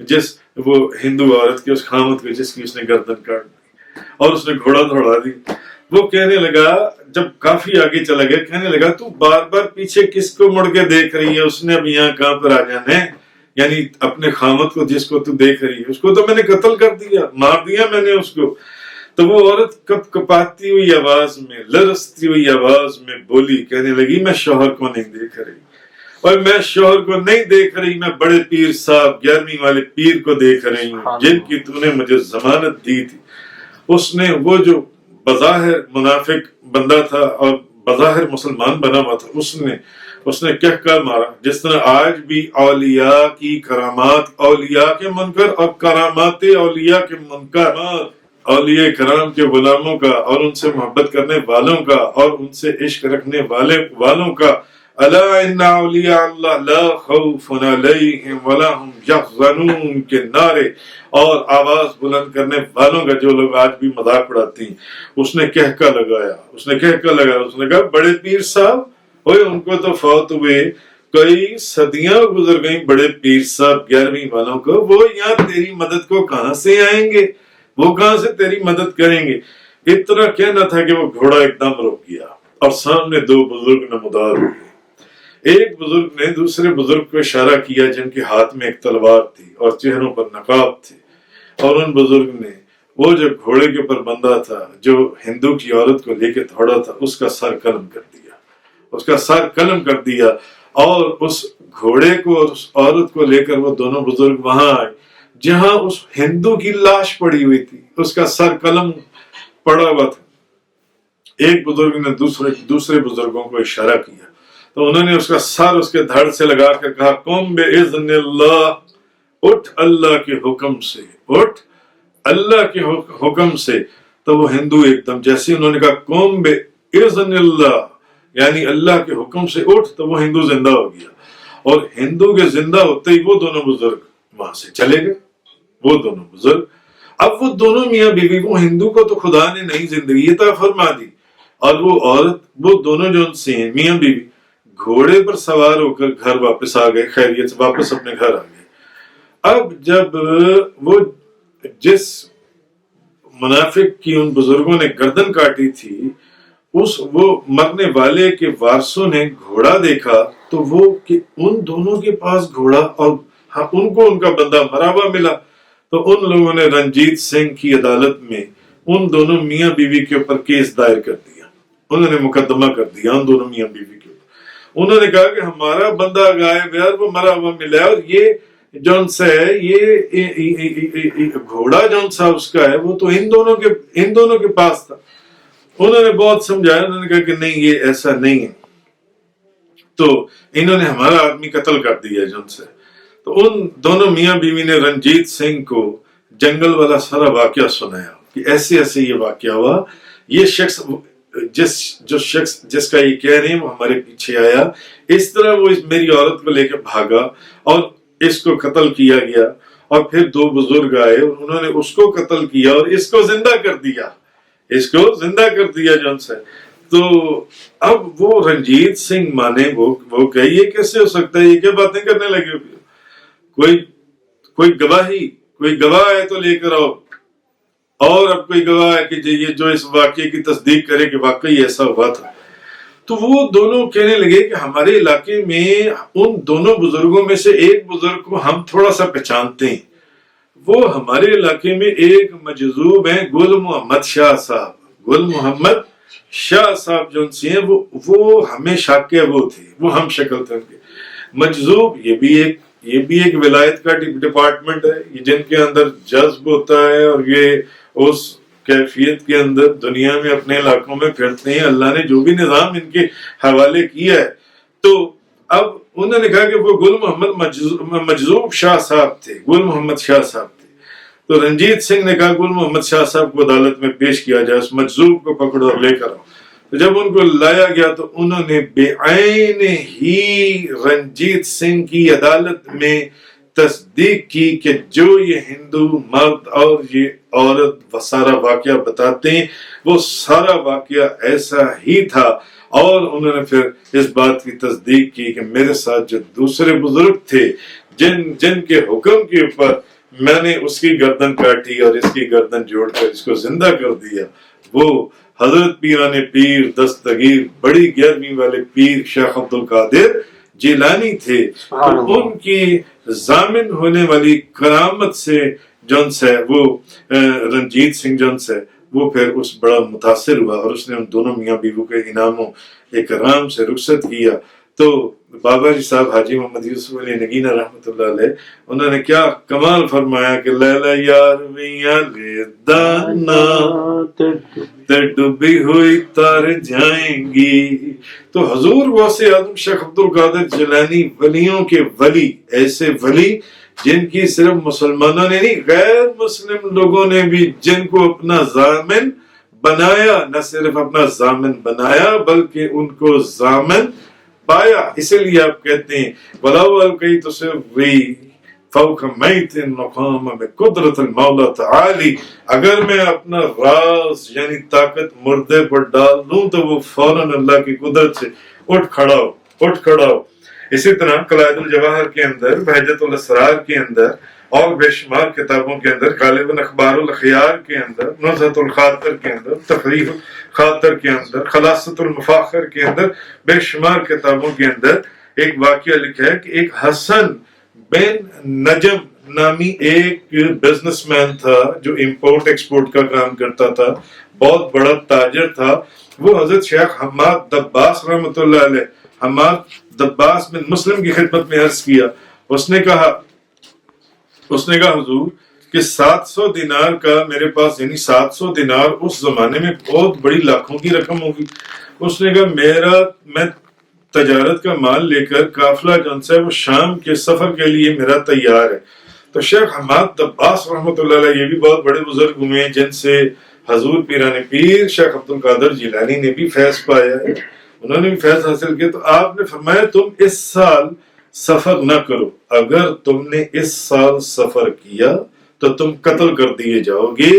جس وہ ہندو عورت کے اس خامد کو جس کی اس نے گردن کاٹ دی، اور اس نے گھوڑا دوڑا دی. وہ کہنے لگا، جب کافی آگے چلا گیا، کہنے لگا تو بار بار پیچھے کس کو مڑ کے دیکھ رہی ہے؟ اس نے اب یہاں کہاں پر آ جانا ہے؟ یعنی اپنے خامد کو جس کو تو دیکھ رہی ہے، اس کو تو میں نے قتل کر دیا، مار دیا میں نے اس کو. تو وہ عورت کپ کپاتی ہوئی آواز میں، لرزتی ہوئی آواز میں بولی، کہنے لگی میں شوہر کو نہیں دیکھ رہی، اور میں شوہر کو نہیں دیکھ رہی، میں بڑے پیر صاحب 11ویں والے پیر کو دیکھ رہی ہوں جن کی تو نے مجھے ضمانت دی تھی. اس نے وہ جو بظاہر منافق بندہ تھا اور بظاہر مسلمان بنا ہوا تھا، اس نے کہہ مارا، جس طرح آج بھی اولیاء کی کرامات اولیاء کے منکر اور کرامات اولیاء کے منکرات اولیاء کرام کے غلاموں کا اور ان سے محبت کرنے والوں کا اور ان سے عشق رکھنے والوں کا، الا ان اولیاء اللہ لا خوف علیہم ولا هم یحزنون کے نعرے اور آواز بلند کرنے والوں کا جو لوگ آج بھی مذاق اڑاتے ہیں. اس نے کہکا لگایا، اس نے کہا بڑے پیر صاحب ہوئے، ان کو تو فوت ہوئے کئی صدیاں گزر گئیں، بڑے پیر صاحب 11ویں والوں کو، وہ یہاں تیری مدد کو کہاں سے آئیں گے؟ وہ کہاں سے تیری مدد کریں گے؟ اتنا کہنا تھا کہ وہ گھوڑا ایک دم رک گیا اور سامنے دو بزرگ نمودار ہوئے. ایک بزرگ نے دوسرے بزرگ کو اشارہ کیا جن کے ہاتھ میں ایک تلوار تھی اور چہروں پر نقاب تھے، اور ان بزرگ نے وہ جو گھوڑے کے اوپر بندہ تھا، جو ہندو کی عورت کو لے کے دوڑا تھا، اس کا سر قلم کر دیا، اور اس گھوڑے کو اور اس عورت کو لے کر وہ دونوں بزرگ وہاں آئے جہاں اس ہندو کی لاش پڑی ہوئی تھی، اس کا سر قلم پڑا ہوا تھا. ایک بزرگ نے دوسرے بزرگوں کو اشارہ کیا تو انہوں نے اس کا سر اس کے دھڑ سے لگا کر کہا، قم باذن اللہ، اٹھ اللہ کے حکم سے، اٹھ اللہ کے حکم سے. تو وہ ہندو ایک دم جیسے انہوں نے کہا قم باذن اللہ یعنی اللہ کے حکم سے اٹھ، تو وہ ہندو زندہ ہو گیا، اور ہندو کے زندہ ہوتے ہی وہ دونوں بزرگ وہاں سے چلے گئے. وہ دونوں بزرگ، اب وہ دونوں میاں بیوی، وہ ہندو کو تو خدا نے نئی زندگی عطا فرما دی، اور وہ عورت، وہ دونوں جو ان سے ہیں میاں بیوی، گھوڑے پر سوار ہو کر گھر واپس آ گئے، خیریت سے واپس اپنے گھر آ گئے. اب جب وہ جس منافق کی ان بزرگوں نے گردن کاٹی تھی، وہ مرنے والے کے وارثوں نے گھوڑا دیکھا تو وہ کہ ان دونوں کے پاس گھوڑا اور ان کو ان کا بندہ مرا ہوا ملا. تو ان لوگوں نے رنجیت سنگھ کی عدالت میں ان دونوں میاں بیوی کے اوپر کیس دائر کر دیا، انہوں نے مقدمہ کر دیا ان دونوں میاں بیوی کے اوپر. انہوں نے کہا کہ ہمارا بندہ غائب ہے اور وہ مرا ہوا ملا ہے، اور یہ جون سا ہے، یہ گھوڑا جون سا اس کا ہے، وہ تو ان دونوں کے پاس تھا. انہوں نے بہت سمجھایا، انہوں نے کہا کہ نہیں، یہ ایسا نہیں ہے. تو انہوں نے ہمارا آدمی قتل کر دیا جون سے. تو ان دونوں میاں بیوی نے رنجیت سنگھ کو جنگل والا سارا واقعہ سنایا کہ ایسے ایسے یہ واقعہ ہوا، یہ شخص جس کا یہ کہہ رہے ہیں وہ ہمارے پیچھے آیا، اس طرح وہ میری عورت کو لے کے بھاگا اور اس کو قتل کیا گیا. اور پھر دو بزرگ آئے اور انہوں نے اس کو قتل کیا اور اس کو زندہ کر دیا جون سے. تو اب وہ رنجیت سنگھ مانے، وہ کہ یہ کیسے ہو سکتا ہے، یہ کیا باتیں کرنے لگے، کوئی گواہ ہے تو لے کر آؤ، اور اب کوئی گواہ ہے کہ یہ جو اس واقعے کی تصدیق کرے کہ واقعی ایسا ہوا تھا. تو وہ دونوں کہنے لگے کہ ہمارے علاقے میں ان دونوں بزرگوں میں سے ایک بزرگ کو ہم تھوڑا سا پہچانتے ہیں، وہ ہمارے علاقے میں ایک مجذوب ہیں، گل محمد شاہ صاحب، گل محمد شاہ صاحب جو سی ہیں وہ ہمیں شاکے وہ تھے، وہ ہم شکل تھے ان کے۔ مجذوب یہ بھی ایک ولایت کا ڈپارٹمنٹ ہے، یہ جن کے اندر جذب ہوتا ہے اور یہ اس کیفیت کے اندر دنیا میں اپنے علاقوں میں پھرتے ہیں۔ اللہ نے جو بھی نظام ان کے حوالے کیا ہے، تو اب انہوں نے کہا کہ وہ گل محمد مجذوب شاہ صاحب تھے، گل محمد شاہ صاحب تھے۔ تو رنجیت سنگھ نے کہا گل محمد شاہ صاحب کو عدالت میں پیش کیا جائے، اس مجذوب کو پکڑو اور لے کر آؤ۔ تو جب ان کو لایا گیا تو انہوں نے بے عین ہی رنجیت سنگھ کی عدالت میں تصدیق کی کہ جو یہ ہندو مرد اور یہ عورت سارا واقعہ بتاتے ہیں وہ سارا واقعہ ایسا ہی تھا۔ اور انہوں نے پھر اس بات کی تصدیق کی کہ میرے ساتھ جو دوسرے بزرگ تھے جن کے حکم کے اوپر میں نے اس کی گردن کاٹی اور اس کی گردن جوڑ کر اس کو زندہ کر دیا، وہ حضرت پیران پیر دستگیر بڑی گیارہویں والے پیر شیخ عبد القادر جیلانی تھے۔ تو ان کی ضامن ہونے والی کرامت سے جون سے وہ رنجیت سنگھ جون سے وہ پھر اس بڑا متاثر ہوا اور اس نے ان دونوں میاں بیوی کے انعام و اکرام سے رخصت کیا۔ تو بابا جی صاحب حاجی محمد یوسف علی نگینہ رحمۃ اللہ علیہ انہوں نے کیا کمال فرمایا کہ لیلا یار میاں لے دانا تے ڈوبی ہوئی تار جائیں گی۔ تو حضور غوث اعظم شیخ عبد القادر جیلانی ولیوں کے ولی، ایسے ولی جن کی صرف مسلمانوں نے نہیں غیر مسلم لوگوں نے بھی جن کو اپنا ضامن بنایا، نہ صرف اپنا ضامن بنایا بلکہ ان کو ضامن پایا۔ اسی لیے آپ کہتے ہیں وَلَوْ أَلْقَيْتُ سِرِّي فَوْقَ مَيْتٍ مَقَامَ بِقُدْرَةِ الْمَوْلَى تَعَالِي، اگر میں اپنا راز یعنی طاقت مردے پر ڈال دوں تو وہ فوراً اللہ کی قدرت سے اٹھ کھڑا ہو۔ اسی طرح قلائد الجواہر کے اندر، بہجت الاسرار کے اندر اور بے شمار کتابوں کے اندر، غالباً اخبار الاخیار کے اندر، نزہۃ الخاطر کے اندر، تفریح الخاطر کے اندر، خلاصۃ المفاخر کے اندر، بے شمار کتابوں کے اندر ایک واقعہ لکھا ہے کہ ایک حسن بن نجم نامی ایک بزنس مین تھا جو امپورٹ ایکسپورٹ کا کام کرتا تھا، بہت بڑا تاجر تھا۔ وہ حضرت شیخ حماد دباس رحمۃ اللہ علیہ، حماد دباس بن مسلم کی خدمت میں عرض کیا۔ اس نے کہا حضور کہ 700 دینار کا میرے پاس، یعنی 700 دینار اس زمانے میں بہت بڑی لاکھوں کی رقم ہوگی۔ اس نے کہا میں تجارت کا مال لے کر قافلہ جون سے وہ شام کے سفر کے لیے میرا تیار ہے۔ تو شیخ حماد دباس رحمۃ اللہ علیہ یہ بھی بہت بڑے بزرگ ہوئے ہیں جن سے حضور پیران پیر شیخ عبد القادر جیلانی نے بھی فیض پایا ہے، انہوں نے بھی فیض حاصل کیا۔ تو آپ نے فرمایا تم اس سال سفر نہ کرو، اگر تم نے اس سال سفر کیا تو تم قتل کر دیے جاؤ گے،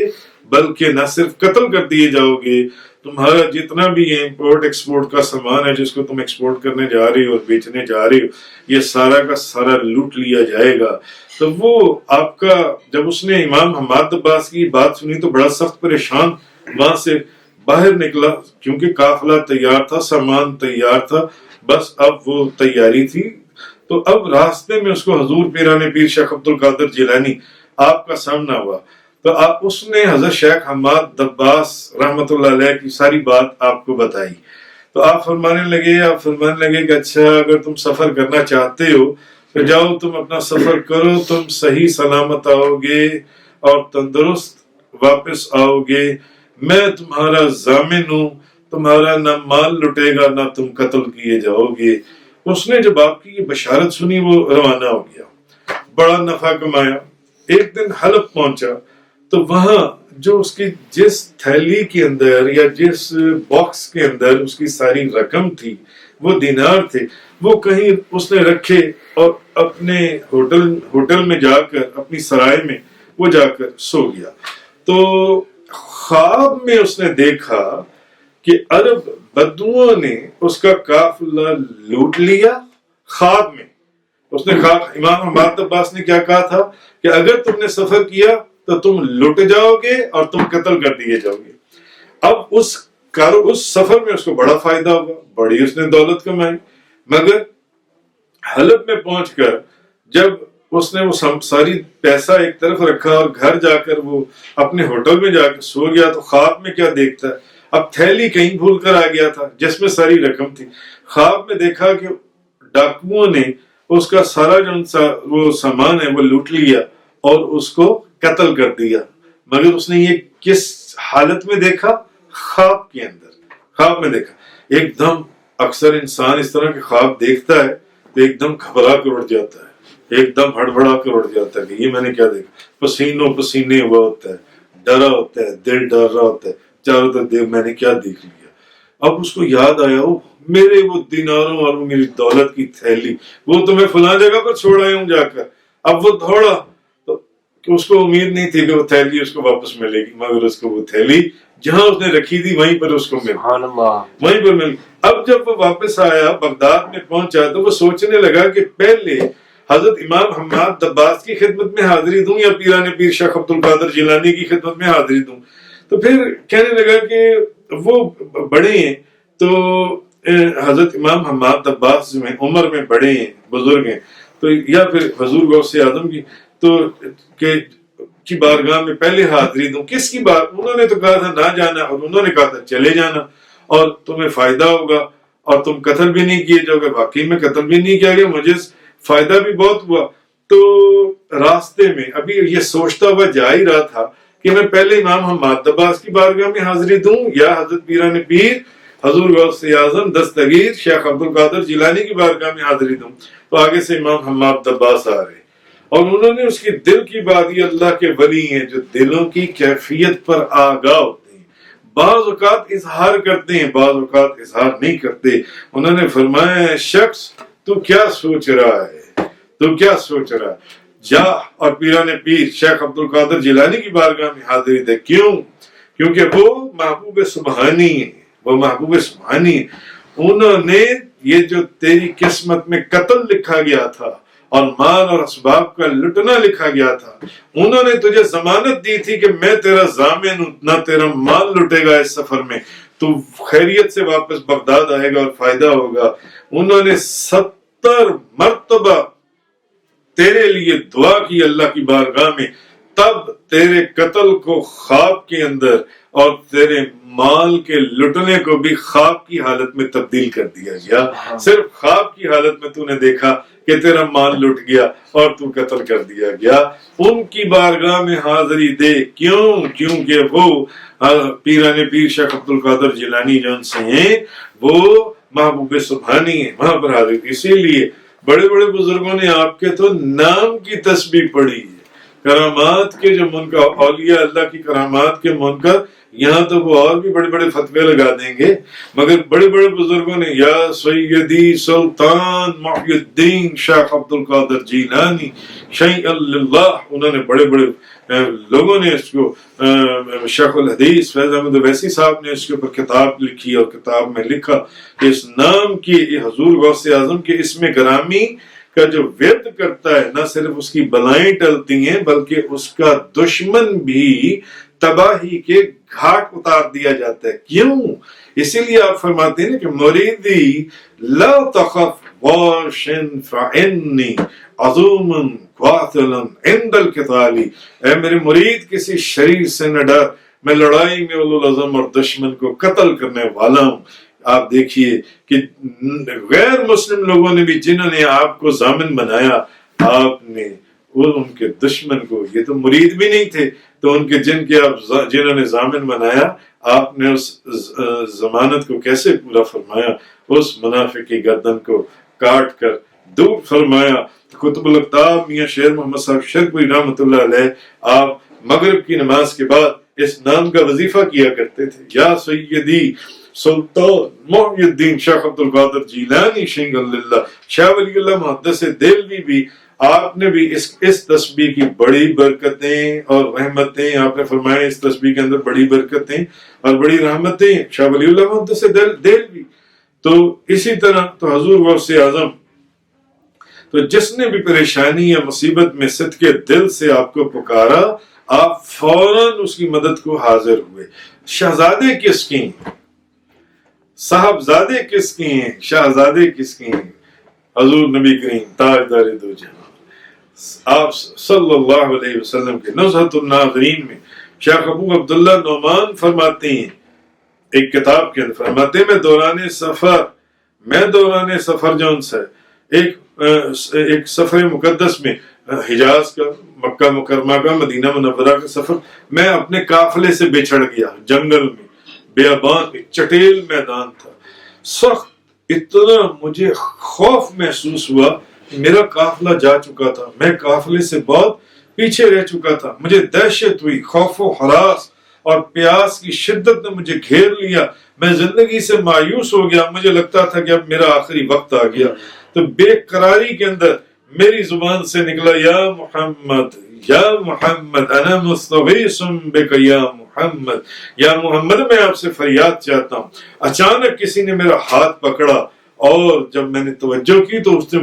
بلکہ نہ صرف قتل کر دیے جاؤ گے، تمہارا جتنا بھی یہ امپورٹ ایکسپورٹ کا سامان ہے جس کو تم ایکسپورٹ کرنے جا رہی ہو اور بیچنے جا رہی ہو، یہ سارا کا سارا لوٹ لیا جائے گا۔ تو وہ آپ کا جب اس نے امام حماد عباس کی بات سنی تو بڑا سخت پریشان وہاں سے باہر نکلا، کیونکہ قافلہ تیار تھا، سامان تیار تھا، بس اب وہ تیاری تھی۔ تو اب راستے میں اس کو حضور پیران پیر شیخ عبد القادر جیلانی آپ کا سامنا ہوا، تو اس نے حضرت شیخ حماد دباس رحمۃ اللہ علیہ کی ساری بات آپ کو بتائی۔ تو آپ فرمانے لگے کہ اچھا اگر تم سفر کرنا چاہتے ہو تو جاؤ، تم اپنا سفر کرو، تم صحیح سلامت آؤ گے اور تندرست واپس آؤ گے، میں تمہارا ضامن ہوں، تمہارا نہ مال لٹے گا نہ تم قتل کیے جاؤ گے۔ اس نے جب آپ کی یہ بشارت سنی وہ روانہ ہو گیا، بڑا نفع کمایا۔ ایک دن حلب پہنچا تو وہاں جو اس کی جس تھیلی کے اندر یا جس باکس کے اندر اس کی ساری رقم تھی، وہ دینار تھے، وہ کہیں اس نے رکھے اور اپنے ہوٹل میں جا کر، اپنی سرائے میں وہ جا کر سو گیا۔ تو خواب میں اس نے دیکھا کہ عرب بدوؤں نے اس کا قافلہ لوٹ لیا۔ خواب میں اس نے امام حماد عباس نے کیا کہا تھا کہ اگر تم نے سفر کیا تو تم لٹ جاؤ گے اور تم قتل کر دیے جاؤ گے۔ اب اس سفر میں اس کو بڑا فائدہ ہوگا، بڑی اس نے دولت کمائی، مگر حلب میں پہنچ کر جب اس نے وہ ساری پیسہ ایک طرف رکھا اور گھر جا کر وہ اپنے ہوٹل میں جا کے سو گیا تو خواب میں کیا دیکھتا ہے، اب تھیلی کہیں بھول کر آ گیا تھا جس میں ساری رقم تھی. خواب میں دیکھا کہ ڈاکوؤں نے اس کا سارا جو وہ سامان ہے وہ لوٹ لیا اور اس کو قتل کر دیا. مگر اس نے یہ کس حالت میں دیکھا؟ خواب کے اندر. خواب میں دیکھا. ایک دم اکثر انسان اس طرح کے خواب دیکھتا ہے تو ایک دم گھبرا کر اٹھ جاتا ہے، ایک دم ہڑبڑا کر اٹھ جاتا ہے کہ یہ میں نے کیا دیکھا. پسینوں پسینے ہوا ہوتا ہے، ڈرا ہوتا ہے، دل ڈر رہا ہوتا ہے، چاروں طرف دیکھ میں نے کیا دیکھ لیا. اب اس کو یاد آیا میرے وہ دیناروں اور میری دولت کی تھیلی، وہ تو میں فلاں جگہ پر چھوڑ آیا ہوں جا کر. اب وہ دوڑا تو اس کو امید نہیں تھی کہ وہ تھیلی اس کو واپس ملے گی، مگر اس کو وہ تھیلی جہاں اس نے رکھی تھی وہیں پر اس کو مل وہیں پر مل. اب جب وہ واپس آیا بغداد میں پہنچا تو وہ سوچنے لگا کہ پہلے حضرت امام حماد دباس کی خدمت میں حاضری دوں یا پیران پیر شیخ عبد القادر جیلانی کی خدمت میں حاضری دوں. تو پھر کہنے لگا کہ وہ بڑے ہیں تو حضرت امام حماد دباس میں عمر میں بڑے ہیں، بزرگ ہیں، تو یا پھر حضور غوث اعظم کی بارگاہ میں پہلے حاضری دوں. کس کی بات؟ انہوں نے تو کہا تھا نہ جانا اور انہوں نے کہا تھا چلے جانا اور تمہیں فائدہ ہوگا اور تم قتل بھی نہیں کیے جاؤ گے. واقعی میں قتل بھی نہیں کیا گیا، مجھے فائدہ بھی بہت ہوا. تو راستے میں ابھی یہ سوچتا ہوا جا ہی رہا تھا کہ میں پہلے امام حماد دباس کی بارگاہ میں حاضری دوں یا حضرت پیران پیر حضور غوث اعظم دستگیر شیخ عبد القادر جیلانی کی بارگاہ میں حاضری دوں. تو آگے سے امام حماد دباس آ رہے اور انہوں نے اس کی دل کی بات، یہ اللہ کے ولی ہیں جو دلوں کی کیفیت پر آگاہ ہوتے ہیں. بعض اوقات اظہار کرتے ہیں، بعض اوقات اظہار نہیں کرتے. انہوں نے فرمایا شخص تو کیا سوچ رہا ہے، تو کیا سوچ رہا ہے، جا اور پیران پیر شیخ عبد القادر جیلانی کی بارگاہ میں حاضری دے. کیوں؟ کیونکہ وہ محبوب سبحانی ہیں، وہ محبوب سبحانی ہیں. انہوں نے یہ جو تیری قسمت میں قتل لکھا گیا تھا اور مال اور اسباب کا لٹنا لکھا گیا تھا، انہوں نے تجھے ضمانت دی تھی کہ میں تیرا ضامن ہوں، نہ تیرا مال لٹے گا اس سفر میں، تو خیریت سے واپس بغداد آئے گا اور فائدہ ہوگا. انہوں نے 70 مرتبہ تیرے لیے دعا کی اللہ کی بارگاہ میں، تب تیرے قتل کو خواب کے اندر اور تیرے مال کے لٹنے کو بھی خواب کی حالت میں تبدیل کر دیا گیا. صرف خواب کی حالت میں تو نے دیکھا کہ تیرا مال لٹ گیا اور تو قتل کر دیا گیا. ان کی بارگاہ میں حاضری دے. کیوں؟ کیونکہ وہ پیران پیر شیخ عبد القادر جیلانی جون سے ہیں، وہ محبوب سبحانی ہیں، وہاں پر حاضری. اسی لیے بڑے بڑے بزرگوں نے آپ کے تو نام کی تسبیح پڑھی ہے. کرامات کے جو منکر، اولیاء اللہ کی کرامات کے منکر، یہاں تو وہ اور بھی بڑے بڑے فتوے لگا دیں گے، مگر بڑے بڑے بزرگوں نے یا سیدی سلطان محی الدین شیخ عبد القادر جیلانی شیئا للہ، انہوں نے بڑے بڑے لوگوں نے اس کو، شیخ الحدیث فیض احمد ویسی صاحب نے اس کے اوپر کتاب لکھی اور کتاب میں لکھا کہ اس نام کی حضور غوث اعظم کے اسم گرامی کا جو ورد کرتا ہے، نہ صرف اس کی بلائیں ٹلتی ہیں بلکہ اس کا دشمن بھی تباہی کے گھاٹ اتار دیا جاتا ہے. کیوں؟ اسی لیے آپ فرماتے ہیں کہ مریدی لا تخف واشن فعنی عظوم قاتلا عند القتال، اے میرے مرید کسی شریر سے نہ ڈر، میں لڑائی میں اولو العزم اور دشمن کو قتل کرنے والا ہوں. آپ دیکھیے کہ غیر مسلم لوگوں نے بھی جنہوں نے آپ کو ضامن بنایا، آپ نے ان کے دشمن کو، یہ تو مرید بھی نہیں تھے، تو ان کے جنہوں نے ضامن بنایا، آپ نے اس ضمانت کو کیسے پورا فرمایا؟ اس منافق کی گردن کو کاٹ کر دور فرمایا. قطب الاقطاب میاں شیر محمد صاحب شرقی رحمۃ اللہ علیہ، آپ مغرب کی نماز کے بعد اس نام کا وظیفہ کیا کرتے تھے، یا سیدی سلطان محی الدین شیخ عبد القادر جیلانی شیخ اللہ شاہ ولی اللہ محدث دہلوی بھی، آپ نے بھی اس تسبیح کی بڑی برکتیں اور رحمتیں، آپ نے فرمایا اس تسبیح کے اندر بڑی برکتیں اور بڑی رحمتیں، شاہ ولی اللہ محدث دہلوی. تو اسی طرح تو حضور غوث اعظم، تو جس نے بھی پریشانی یا مصیبت میں صدقے دل سے آپ کو پکارا، آپ فوراً اس کی مدد کو حاضر ہوئے. شہزادے کس کی ہیں؟ صاحبزادے کس کی ہیں؟ شہزادے کس کی ہیں؟ حضور نبی کریم تاجدار دو جہاں، آپ صلی اللہ علیہ وسلم کے نزہۃ الناظرین میں شیخ ابو عبداللہ نعمان فرماتے ہیں ایک کتاب کے اندر فرماتے ہیں میں دوران سفر جون سے ایک سفر مقدس میں حجاز کا، مکہ مکرمہ کا، مدینہ منورہ کا سفر، میں اپنے قافلے سے بچھڑ گیا جنگل میں، بیابان میں، چٹیل میدان تھا، سخت اتنا مجھے خوف محسوس ہوا، میرا قافلہ جا چکا تھا، میں قافلے سے بہت پیچھے رہ چکا تھا، مجھے دہشت ہوئی، خوف و ہراس اور پیاس کی شدت نے مجھے گھیر لیا، میں زندگی سے مایوس ہو گیا، مجھے لگتا تھا کہ اب میرا آخری وقت آ گیا۔ تو بے قراری کے اندر میری زبان سے نکلا، یا محمد انا مستغیث بک یا محمد، یا محمد میں آپ سے فریاد چاہتا ہوں۔ اچانک کسی نے میرا ہاتھ پکڑا اور جب میں نے توجہ کی تو اس نے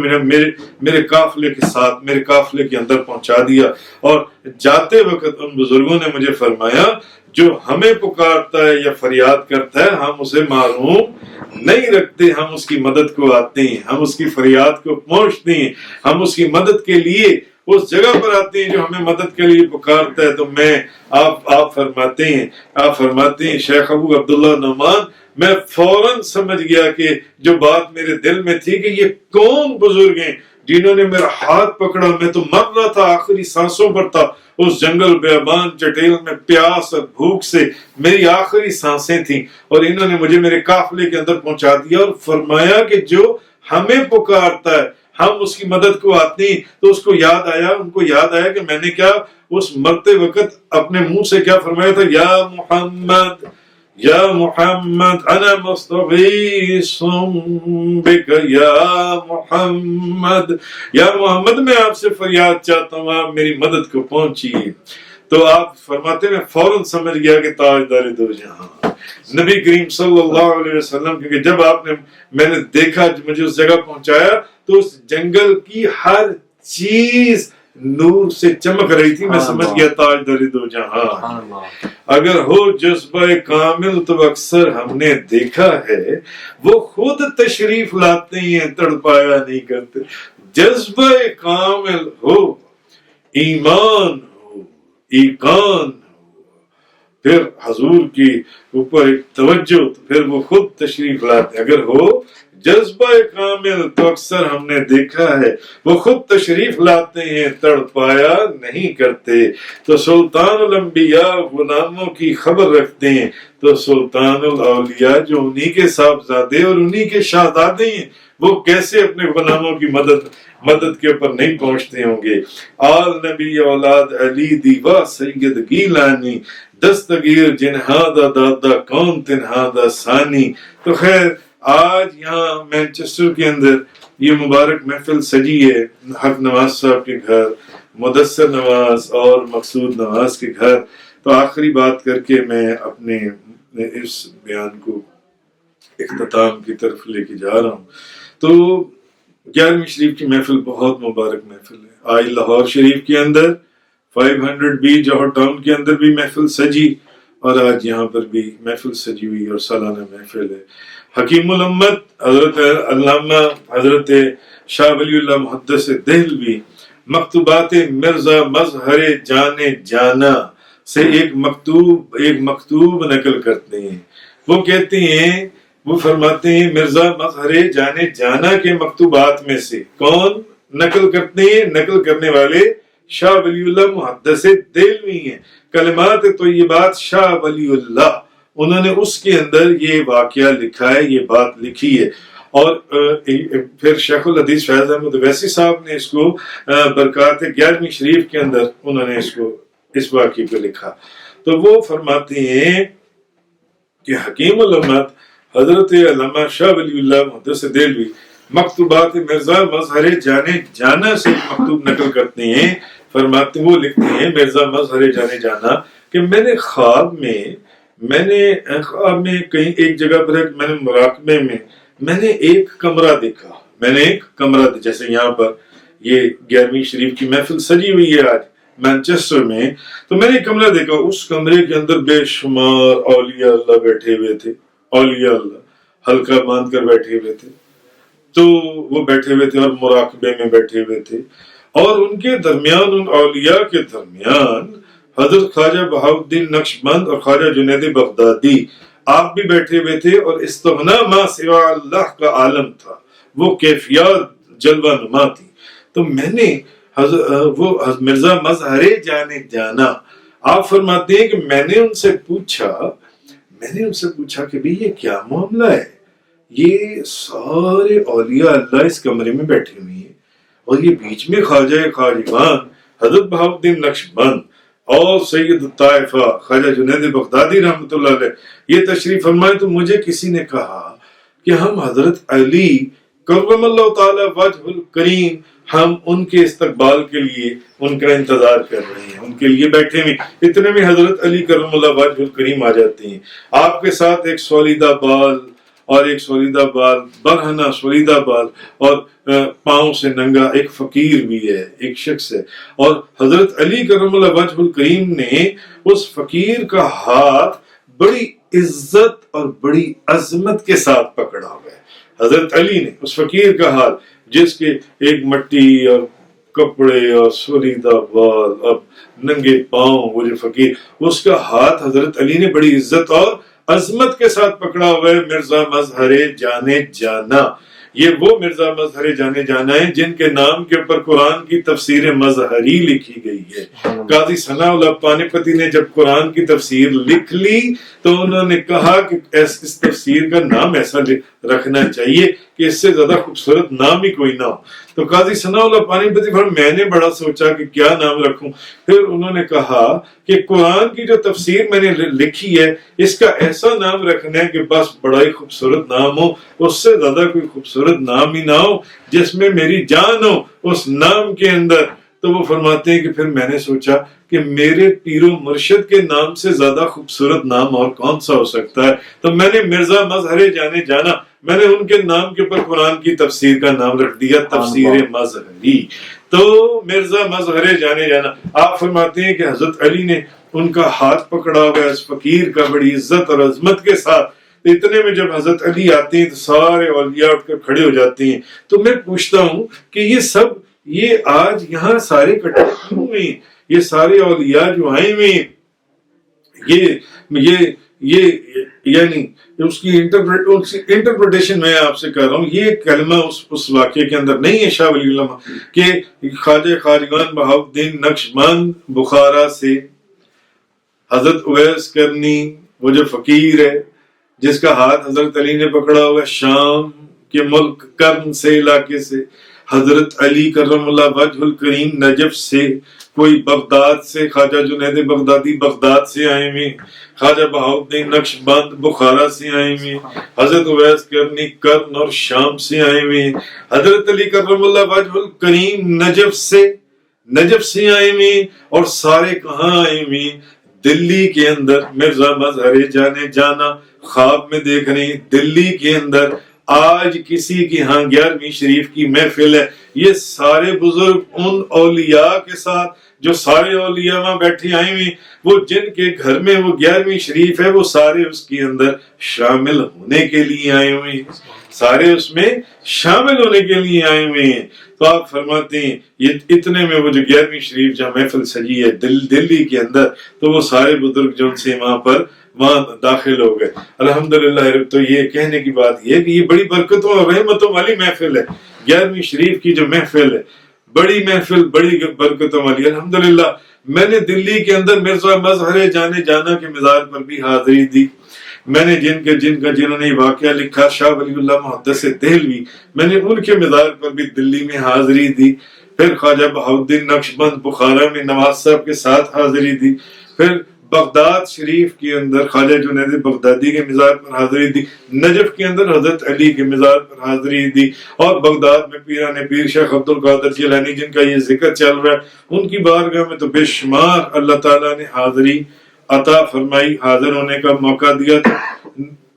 میرے قافلے کے ساتھ میرے قافلے کے اندر پہنچا دیا، اور جاتے وقت ان بزرگوں نے مجھے فرمایا جو ہمیں پکارتا ہے یا فریاد کرتا ہے ہم اسے محروم نہیں رکھتے، ہم اس کی مدد کو آتے ہیں، ہم اس کی فریاد کو پہنچتے ہیں، ہم اس کی مدد کے لیے اس جگہ پر آتے ہیں جو ہمیں مدد کے لیے پکارتا ہے۔ تو آپ فرماتے ہیں شیخ ابو عبداللہ نعمان، میں فوراً سمجھ گیا کہ جو بات میرے دل میں تھی کہ یہ کون بزرگ ہیں جنہوں نے میرا ہاتھ پکڑا، میں تو مر رہا تھا، آخری سانسوں پر تھا، اس جنگل بیابان چٹیل میں پیاس اور بھوک سے میری آخری سانسیں تھیں، اور انہوں نے مجھے میرے قافلے کے اندر پہنچا دیا اور فرمایا کہ جو ہمیں پکارتا ہے ہم اس کی مدد کو آتے ہیں۔ تو ان کو یاد آیا کہ میں نے کیا اس مرتے وقت اپنے منہ سے کیا فرمایا تھا، یا محمد انا مستغیث بک یا محمد، یا محمد میں آپ سے فریاد چاہتا ہوں، آپ میری مدد کو پہنچیے۔ تو آپ فرماتے ہیں میں فوراً سمجھ گیا کہ تاجدار دو جہاں نبی کریم صلی اللہ علیہ وسلم، کیونکہ جب میں نے دیکھا مجھے اس جگہ پہنچایا تو اس جنگل کی ہر چیز نور سے چمک رہی تھی، میں سمجھ گیا تاجدار دو جہاں۔ اگر ہو جذبہ کامل تو اکثر ہم نے دیکھا ہے وہ خود تشریف لاتے ہیں، تڑپایا نہیں کرتے۔ جذبہ کامل ہو، ایمان ہو، ایقان ہو، پھر حضور کی اوپر ایک توجہ، تو پھر وہ خود تشریف لاتے ہیں۔ اگر ہو جذبہ کامل تو اکثر ہم نے دیکھا ہے وہ خود تشریف لاتے ہیں، تڑپایا نہیں کرتے۔ تو سلطان الانبیاء غلاموں کی خبر رکھتے ہیں، تو سلطان الاولیاء جو انہی کے صاحبزادے اور انہی کے شہزادے ہیں وہ کیسے اپنے غلاموں کی مدد کے اوپر نہیں پہنچتے ہوں گے۔ آل نبی اولاد علی دیوا سید گیلانی، دستگیر جنہا دا دادا کون تنہا دا ثانی۔ تو خیر آج یہاں مینچسٹر کے اندر یہ مبارک محفل سجی ہے، حق نواز صاحب کے گھر، مدثر نواز اور مقصود نواز کے گھر۔ تو آخری بات کر کے میں اپنے اس بیان کو اختتام کی طرف لے کے جا رہا ہوں۔ تو 11ویں شریف کی محفل بہت مبارک محفل ہے۔ آج لاہور شریف کے اندر 500B جوہر ٹاؤن کے اندر بھی محفل سجی، اور آج یہاں پر بھی محفل سجی ہوئی اور سالانہ محفل ہے۔ حکیم الامت حضرت علامہ حضرت شاہ ولی اللہ محدث دہلوی مکتوبات مرزا مظہر جانے جانا سے ایک مکتوب نقل کرتے ہیں۔ وہ کہتے ہیں، وہ فرماتے ہیں مرزا مظہر جانے جانا کے مکتوبات میں سے کون نقل کرتے ہیں؟ نقل کرنے والے شاہ ولی اللہ محدث دہلوی ہیں۔ کلمات طیبات شاہ ولی اللہ، انہوں نے اس کے اندر یہ واقعہ لکھا ہے، یہ بات لکھی ہے۔ اور پھر شیخ الحدیث فیض احمد ویسی صاحب نے اس کو برکات 11ویں شریف کے اندر انہوں نے اس واقعے کو لکھا۔ تو وہ فرماتے ہیں کہ حکیم الامت حضرت علامہ شاہ ولی اللہ محدث دہلوی مکتوبات مرزا مظہر جانے جانا سے مکتوب نقل کرتے ہیں۔ فرماتے وہ لکھتے ہیں مرزا مظہر جانے جانا کہ میں نے خواب میں کہیں ایک جگہ پر میں نے مراقبے میں میں نے ایک کمرہ دیکھا، جیسے یہاں پر یہ 11ویں شریف کی محفل سجی ہوئی ہے آج مینچسٹر میں، تو میں نے ایک کمرہ دیکھا، اس کمرے کے اندر بے شمار اولیاء اللہ بیٹھے ہوئے تھے، اولیاء اللہ حلقہ باندھ کر بیٹھے ہوئے تھے، تو وہ بیٹھے ہوئے تھے اور مراقبے میں بیٹھے ہوئے تھے، اور ان کے درمیان، ان اولیاء کے درمیان حضرت خواجہ بہاؤالدین نقشبند اور خواجہ جنید بغدادی آپ بھی بیٹھے ہوئے تھے اور استغنا ما سوا اللہ کا عالم تھا، وہ کیفیات جلوہ نما تھی. تو میں نے وہ مرزا مظہر جانے جانا، آپ فرماتے ہیں کہ میں نے ان سے پوچھا کہ بھی یہ کیا معاملہ ہے، یہ سارے اولیاء اللہ اس کمرے میں بیٹھے ہوئے ہیں اور یہ بیچ میں خواجہ خواجگان حضرت بہاؤالدین نقشبند اور سید الطائفہ خواجہ جنید بغدادی رحمۃ اللہ علیہ یہ تشریف فرمائے. تو مجھے کسی نے کہا کہ ہم حضرت علی کرم اللہ تعالی وجہ الکریم، ہم ان کے استقبال کے لیے ان کا انتظار کر رہے ہیں، ان کے لیے بیٹھے ہوئے. اتنے میں حضرت علی کرم اللہ وجہ الکریم آ جاتے ہیں، آپ کے ساتھ ایک سولیدہ بال اور ایک سولیدہ بال برہنہ سولیدہ بال اور پاؤں سے ننگا ایک فقیر بھی ہے، ایک شخص ہے. اور حضرت علی کرم اللہ وجہ الکریم نے اس فقیر کا ہاتھ بڑی عزت اور بڑی عظمت کے ساتھ پکڑا ہوا ہے. حضرت علی نے اس فقیر کا ہاتھ، جس کے ایک مٹی اور کپڑے اور سولیدہ بال اور ننگے پاؤں، وہ جو فقیر، اس کا ہاتھ حضرت علی نے بڑی عزت اور عظمت کے ساتھ پکڑا ہوا ہے. مرزا مظہر جانے جانا، یہ وہ مرزا مظہر جانے جانا ہے جن کے نام کے اوپر قرآن کی تفسیر مظہری لکھی گئی ہے. قاضی ثناء اللہ پانی پتی نے جب قرآن کی تفسیر لکھ لی تو انہوں نے کہا کہ اس تفسیر کا نام ایسا رکھنا چاہیے کہ اس سے زیادہ خوبصورت نام ہی کوئی نہ ہو. تو قاضی ثناء اللہ پانی پتی میں نے بڑا سوچا کہ کیا نام رکھوں. پھر انہوں نے کہا کہ قرآن کی جو تفسیر میں نے لکھی ہے اس کا ایسا نام رکھنا ہے کہ بس بڑا ہی خوبصورت نام ہو، اس سے زیادہ کوئی خوبصورت نام ہی نہ ہو جس میں میری جان ہو اس نام کے اندر. تو وہ فرماتے ہیں کہ پھر میں نے سوچا کہ میرے پیر و مرشد کے نام سے زیادہ خوبصورت نام اور کون سا ہو سکتا ہے. تو میں نے مرزا مظہر جانے جانا، میں نے ان کے نام کے اوپر قرآن کی تفسیر کا نام رکھ دیا تفسیر مظہری. تو مرزا مظہر جانے جانا، آپ فرماتے ہیں کہ حضرت علی نے ان کا ہاتھ پکڑا ہوا ہے اس فقیر کا بڑی عزت اور عظمت کے ساتھ. اتنے میں جب حضرت علی آتے ہیں تو سارے اولیاء اٹھ کر کھڑے ہو جاتے ہیں. تو میں پوچھتا ہوں کہ یہ آج یہاں سارے کٹھے کیوں ہوئے ہیں؟ یہ سارے اولیاء جو آئے ہوئے یہ یعنی اس کی انٹرپریٹیشن میں آپ سے کر رہا ہوں. یہ کلمہ اس واقعے کے اندر نہیں ہے شاہ ولی اللہ کہ خواجہ خواجگان بہاؤالدین نقشبند بخارا سے حضرت اویس کرنی، وہ جو فقیر ہے جس کا ہاتھ حضرت علی نے پکڑا ہوا شام کے ملک کرن سے علاقے سے، حضرت علی کرم اللہ وجہ الکریم نجف سے، کوئی بغداد سے، خواجہ جنید بغدادی بغداد سے آئے ہوئے، خواجہ بہاؤالدین نقشبند بخارا سے آئے ہوئے، حضرت اویس کرنی کرن اور شام سے آئے ہوئے، حضرت علی کرم اللہ وجہ الکریم نجف سے آئے ہوئے. اور سارے کہاں آئے ہوئے؟ دلی کے اندر. مرزا مظہر جانے جانا خواب میں دیکھ رہے ہیں دلی کے اندر آج کسی کی ہاں 11ویں شریف کی محفل ہے. یہ سارے بزرگ ان اولیاء کے ساتھ جو سارے اولیاء وہاں بیٹھے آئے ہوئے، وہ جن کے گھر میں وہ 11ویں شریف ہے، وہ سارے اس کے اندر شامل ہونے کے لیے آئے ہوئے ہیں، سارے اس میں شامل ہونے کے لیے آئے ہوئے ہیں. تو آپ فرماتے ہیں یہ اتنے میں وہ جو 11ویں شریف جہاں محفل سجی ہے دلی کے اندر، تو وہ سارے بزرگ جو ان سے وہاں داخل ہو گئے. الحمدللہ. تو یہ کہنے کی بات یہ ہے کہ یہ بڑی برکتوں اور رحمتوں والی محفل ہے. 11ویں شریف کی جو محفل ہے بڑی محفل، بڑی برکتوں والی. الحمدللہ میں نے دلی کے اندر مرزا مظہر جانے جانا کے مزار پر بھی حاضری دی. میں نے جنہوں نے واقعہ لکھا شاہ ولی اللہ محدث دہلوی، میں نے ان کے مزار پر بھی دلی میں حاضری دی. پھر خواجہ بہاؤالدین نقشبند بخارا میں نواز صاحب کے ساتھ حاضری دی. پھر بغداد شریف کے اندر خواجہ جنید بغدادی کے مزار پر حاضری دی. نجف کے اندر حضرت علی کے مزار پر حاضری دی. اور بغداد میں پیران پیر شیخ عبد القادر جیلانی جن کا یہ ذکر چل رہا ہے، ان کی بارگاہ میں تو بے شمار اللہ تعالیٰ نے حاضری عطا فرمائی، حاضر ہونے کا موقع دیا تھا.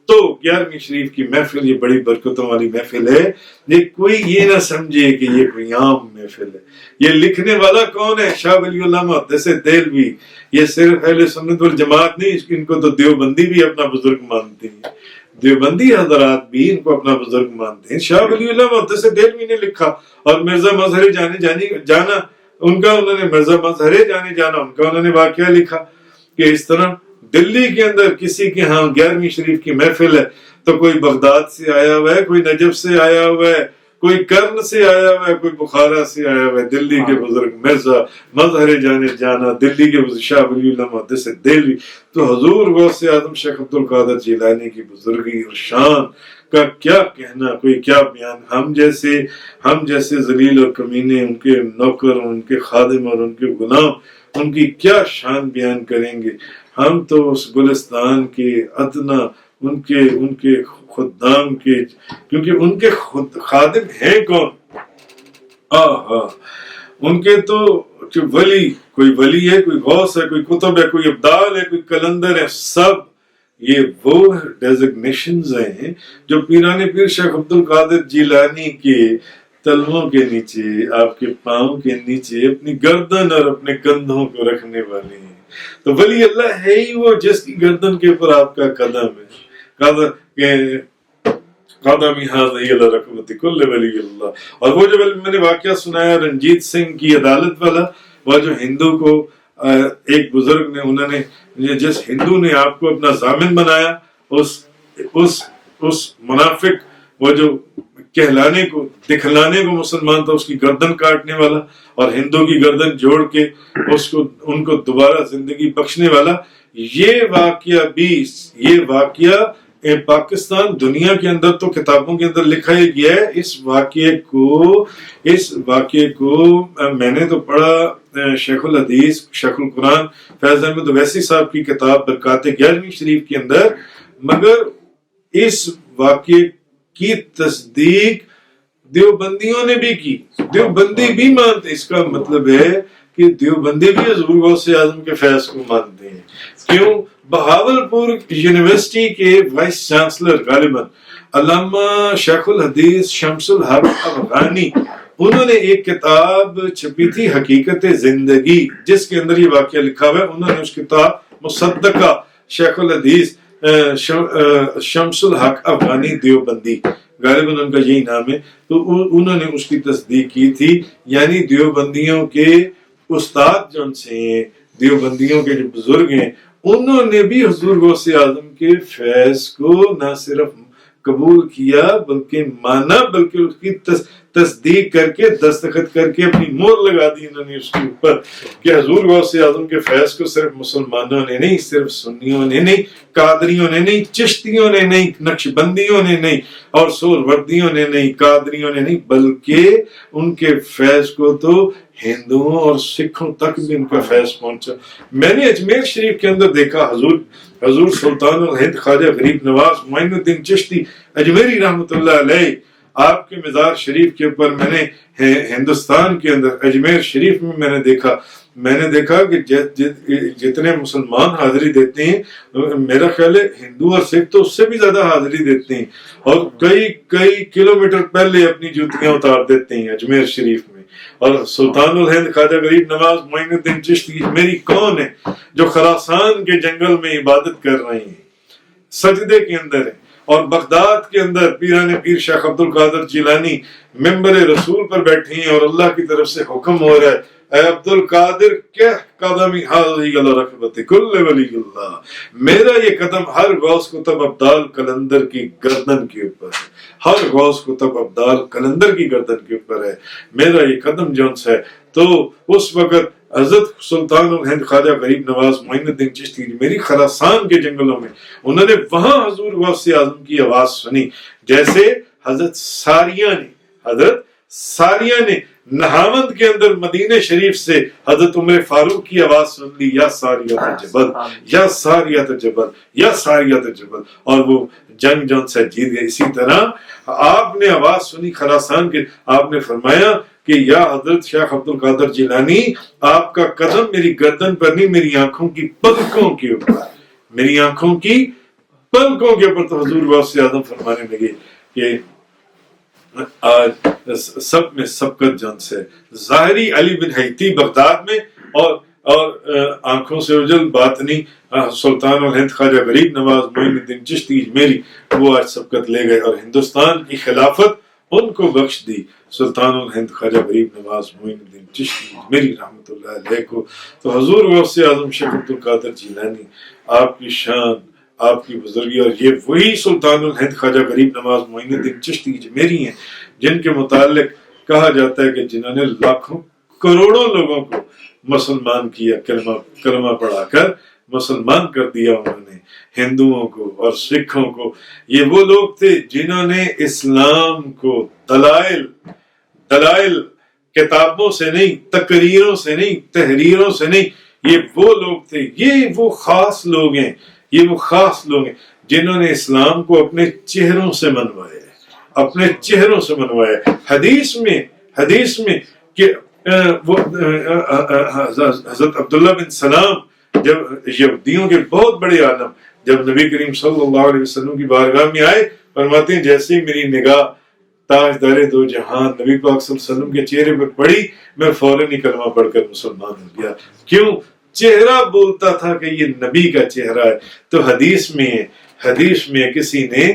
تو 11ویں شریف کی محفل یہ بڑی برکتوں والی محفل ہے. یہ کوئی یہ نہ سمجھے کہ یہ کوئی عام محفل ہے. یہ لکھنے والا کون ہے؟ شاہ ولی اللہ محدث دہلوی. یہ صرف اہل سنت والجماعت نہیں، ان کو تو دیوبندی بھی اپنا بزرگ مانتے ہیں، دیوبندی حضرات بھی ان کو اپنا بزرگ مانتے ہیں. شاہ ولی اللہ محدث دہلوی نے لکھا. اور مرزا مظہر جانا ان کا، انہوں نے مرزا مظہر جانے جانا ان کا انہوں نے واقعہ لکھا کہ اس طرح دلی کے اندر کسی کے ہاں 11ویں شریف کی محفل ہے تو کوئی بغداد سے آیا ہوا ہے، کوئی نجف سے آیا ہوا ہے، کوئی کرن سے آیا ہوا ہے، کوئی بخارا سے آیا ہوا ہے، دلی کے بزرگ مرزا مظہر جانا، دلی کے شاہ ولی اللہ محدث دہلوی، تو حضور غوث اعظم شیخ عبد القادر جیلانی کی بزرگی اور شان کا کیا کہنا، کوئی کیا بیان. ہم جیسے ذلیل اور کمینے، ان کے نوکر، ان کے خادم اور ان کے غلام، ان کی کیا شان بیان کریں گے. ہم تو اس گلستان کے ادنا ان کے خدام کے، کیونکہ ان کے خادم ہیں کون؟ ان کے تو ولی، کوئی ولی ہے، کوئی غوث ہے، کوئی قطب ہے، کوئی ابدال ہے، کوئی کلندر ہے، سب یہ وہ ڈیزگنیشنز ہیں جو پیران پیر شیخ عبد القادر جیلانی کے تلووں کے نیچے، آپ کے پاؤں کے نیچے اپنی گردن اور اپنے کندھوں کو رکھنے والے ہیں. تو ولی اللہ ہے ہی وہ جس کی گردن کے اوپر آپ کا قدم ہے. قدمی حاضی علی رکبت کل ولی اللہ. اور وہ جو میں نے واقعہ سنایا رنجیت سنگھ کی عدالت والا، وہ جو ہندو کو ایک بزرگ نے، انہوں نے جس ہندو نے آپ کو اپنا ضامن بنایا، اس منافق، وہ جو کہلانے کو دکھلانے کو مسلمان تھا، اس کی گردن کاٹنے والا اور ہندو کی گردن جوڑ کے ان کو دوبارہ زندگی بخشنے والا. یہ واقعہ پاکستان، دنیا کے اندر تو کتابوں کے اندر لکھا ہی گیا ہے. اس واقعے کو میں نے تو پڑھا شیخ الحدیث، شیخ القرآن فیض احمد اویسی صاحب کی کتاب برکات 11ویں شریف کے اندر، مگر اس واقعے کی تصدیق دیوبندیوں نے بھی کی. دیوبندی بھی مانتے، اس کا مطلب ہے کہ دیوبندی بھی حضور غوث اعظم کے فیض کو مانتے ہیں. کیوں؟ بہاولپور یونیورسٹی کے وائس چانسلر غالباً علامہ شیخ الحدیث شمس الحق افغانی، انہوں نے ایک کتاب چھپی تھی حقیقت زندگی، جس کے اندر یہ واقعہ لکھا ہوا ہے. انہوں نے اس کتاب مصدقہ شیخ الحدیث شمس الحق افغانی دیوبندی، غالباً ان کا یہی نام ہے، تو انہوں نے اس کی تصدیق کی تھی. یعنی دیوبندیوں کے استاد جو ان سے ہیں، دیوبندیوں کے جو بزرگ ہیں، انہوں نے بھی حضور غوث اعظم کے فیض کو نہ صرف قبول کیا بلکہ مانا، بلکہ اس کی تصدیق کر کے، دستخط کر کے اپنی مہر لگا دی انہوں نے اس کے اوپر کہ حضور غوث اعظم کے فیض کو صرف مسلمانوں نے نہیں، صرف سنیوں نے نہیں، قادریوں نے نہیں، چشتیوں نے نہیں، نقشبندیوں نے نہیں، اور سہروردیوں نے نہیں، قادریوں نے نہیں، بلکہ ان کے فیض کو تو ہندوؤں اور سکھوں تک بھی ان کا فیض پہنچا. میں نے اجمیر شریف کے اندر دیکھا حضور سلطان الہند خواجہ غریب نواز معین الدین چشتی اجمیری رحمۃ اللہ علیہ، آپ کے مزار شریف کے اوپر میں نے ہندوستان کے اندر اجمیر شریف میں میں نے دیکھا کہ جتنے مسلمان حاضری دیتے ہیں، میرا خیال ہے ہندو اور سکھ تو اس سے بھی زیادہ حاضری دیتے ہیں، اور کئی کلومیٹر پہلے اپنی جوتیاں اتار دیتے ہیں اجمیر شریف میں. اور سلطان الہند خواجہ غریب نواز معین الدین چشتی میری کون ہے جو خراسان کے جنگل میں عبادت کر رہے ہیں، سجدے کے اندر ہیں، اور بغداد کے اندر پیران پیر شیخ عبد القادر جیلانی ممبر رسول پر بیٹھے ہیں اور اللہ کی طرف سے حکم ہو رہا ہے، اے عبد القادر کہہ قدمی حاضی علی رکبت کل ولی اللہ. میرا یہ قدم ہر غوث کتب ابدال کلندر کی گردن کے اوپر ہے، ہر غوث کتب ابدال کلندر کی گردن کے اوپر ہے میرا یہ قدم جونس ہے. تو اس وقت حضرت سلطان الہند خواجہ غریب نواز معین الدین چشتی میری خراسان کے جنگلوں میں، انہوں نے وہاں حضور غوث اعظم کی آواز سنی، جیسے حضرت ساریہ نے نہاوند کے اندر مدینہ شریف سے حضرت عمر فاروق کی آواز سن لی، یا ساریۃ جبل، یا ساریۃ جبل، یا ساریۃ جبل، اور وہ جنگ جون سے جیت گئے. اسی طرح آپ نے آواز سنی خراسان کے، آپ نے فرمایا کہ یا حضرت شیخ عبد القادر جیلانی، آپ کا قدم میری گردن پر نہیں، میری آنکھوں کی پلکوں کے اوپر، میری آنکھوں کی پلکوں کے اوپر. تو حضور غوث اعظم فرمانے لگے کہ آج سب میں سبقت جن سے ظاہری علی بن حیتی بغداد میں، اور آنکھوں سے اجل باطنی سلطان الہند خواجہ غریب نواز معین الدین چشتی اجمیری، وہ آج سبقت لے گئے، اور ہندوستان کی خلافت ان کو بخش دی سلطان الہند خواجہ غریب نواز معین الدین چشتی میری رحمۃ اللہ علیہ کو. تو حضور غوث اعظم شیخ عبد القادر جیلانی، آپ کی شان، آپ کی بزرگی، اور یہ وہی سلطان الہند خواجہ غریب نواز معین الدین چشتی میری ہیں جن کے متعلق کہا جاتا ہے کہ جنہوں نے لاکھوں کروڑوں لوگوں کو مسلمان کیا، کلمہ پڑھا کر مسلمان کر دیا انہوں نے ہندوؤں کو اور سکھوں کو. یہ وہ لوگ تھے جنہوں نے اسلام کو دلائل کتابوں سے نہیں، تقریروں سے نہیں، تحریروں سے نہیں، یہ وہ لوگ تھے، یہ وہ خاص لوگ ہیں، یہ وہ خاص لوگ ہیں جنہوں نے اسلام کو اپنے چہروں سے منوایا، اپنے چہروں سے منوایا. حدیث میں کہ حضرت عبداللہ بن سلام جب یہودیوں کے بہت بڑے عالم جب نبی کریم صلی اللہ علیہ وسلم کی بارگاہ میں آئے، فرماتے ہیں جیسے ہی میری نگاہ تاجدار دو جہان نبی پاک صلی اللہ علیہ وسلم کے چہرے پر پڑی، میں فوراً ہی کلمہ پڑھ کر مسلمان ہو گیا. کیوں؟ چہرہ بولتا تھا کہ یہ نبی کا چہرہ ہے. تو حدیث میں کسی نے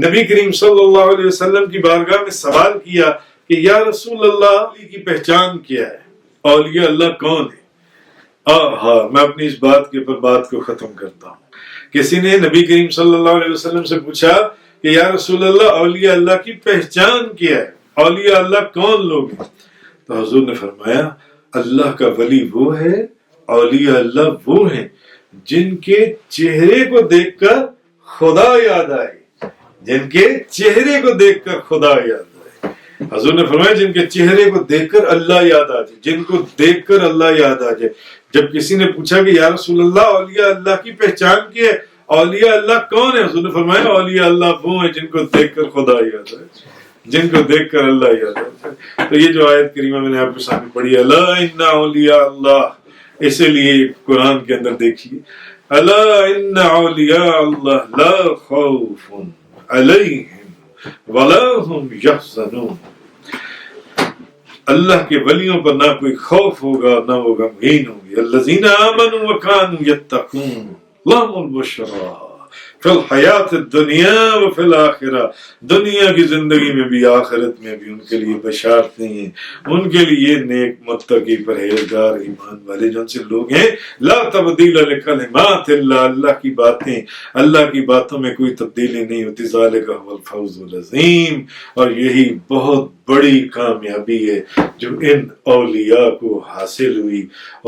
نبی کریم صلی اللہ علیہ وسلم کی بارگاہ میں سوال کیا کہ یا رسول اللہ کی پہچان کیا ہے، اولیاء اللہ کون ہے؟ ہاں میں اپنی اس بات کو ختم کرتا ہوں. کسی نے نبی کریم صلی اللہ علیہ وسلم سے پوچھا کہ یا رسول اللہ اولیاء اللہ کی پہچان کیا ہے، اولیاء اللہ کون لوگ ہیں؟ تو حضور نے فرمایا اللہ کا ولی وہ ہے، اولیاء اللہ وہ ہیں جن کے چہرے کو دیکھ کر خدا یاد آئے، جن کے چہرے کو دیکھ کر خدا یاد آئے. حضور نے فرمایا جن کے چہرے کو دیکھ کر اللہ یاد آ جائے، جن کو دیکھ کر اللہ یاد آ جائے. جب کسی نے پوچھا کہ یا رسول اللہ اولیاء اللہ کی پہچان کیا ہے، اولیاء اللہ کون ہے؟ حضور نے فرمایا اولیاء اللہ وہ ہیں جن کو دیکھ کر خدا یاد آئے، جن کو دیکھ کر اللہ یاد آئے. تو یہ جو آیت کریمہ میں نے آپ کے سامنے پڑھی ہے، الا ان اولیاء اللہ، اسی لیے قرآن کے اندر دیکھیے الا ان اولیاء اللہ لا خوف علیہم ولا هم یحزنون. اللہ کے ولیوں پر نہ کوئی خوف ہوگا نہ وہ غمگین ہوں گے. الذین آمنوا وکانوا یتقون لهم البشریٰ فی الحیات الدنیا وفی الآخرہ. دنیا کی زندگی میں بھی آخرت میں بھی ان کے لیے بشارتیں ہیں، ان کے لیے نیک متقی پرہیزگار ایمان والے جن سے لوگ ہیں. لا تبدیل لکلمات اللہ، اللہ کی باتوں میں کوئی تبدیلی نہیں ہوتی. ذالک هو الفوز العظیم، اور یہی بہت بڑی کامیابی ہے جو ان اولیاء کو حاصل ہوئی،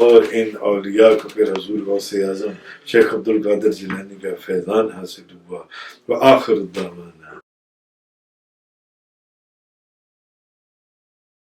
اور ان اولیاء کو پھر حضور غوث اعظم شیخ عبد القادر جیلانی کا فیضان حاصل ہوا. وآخر الدعوانا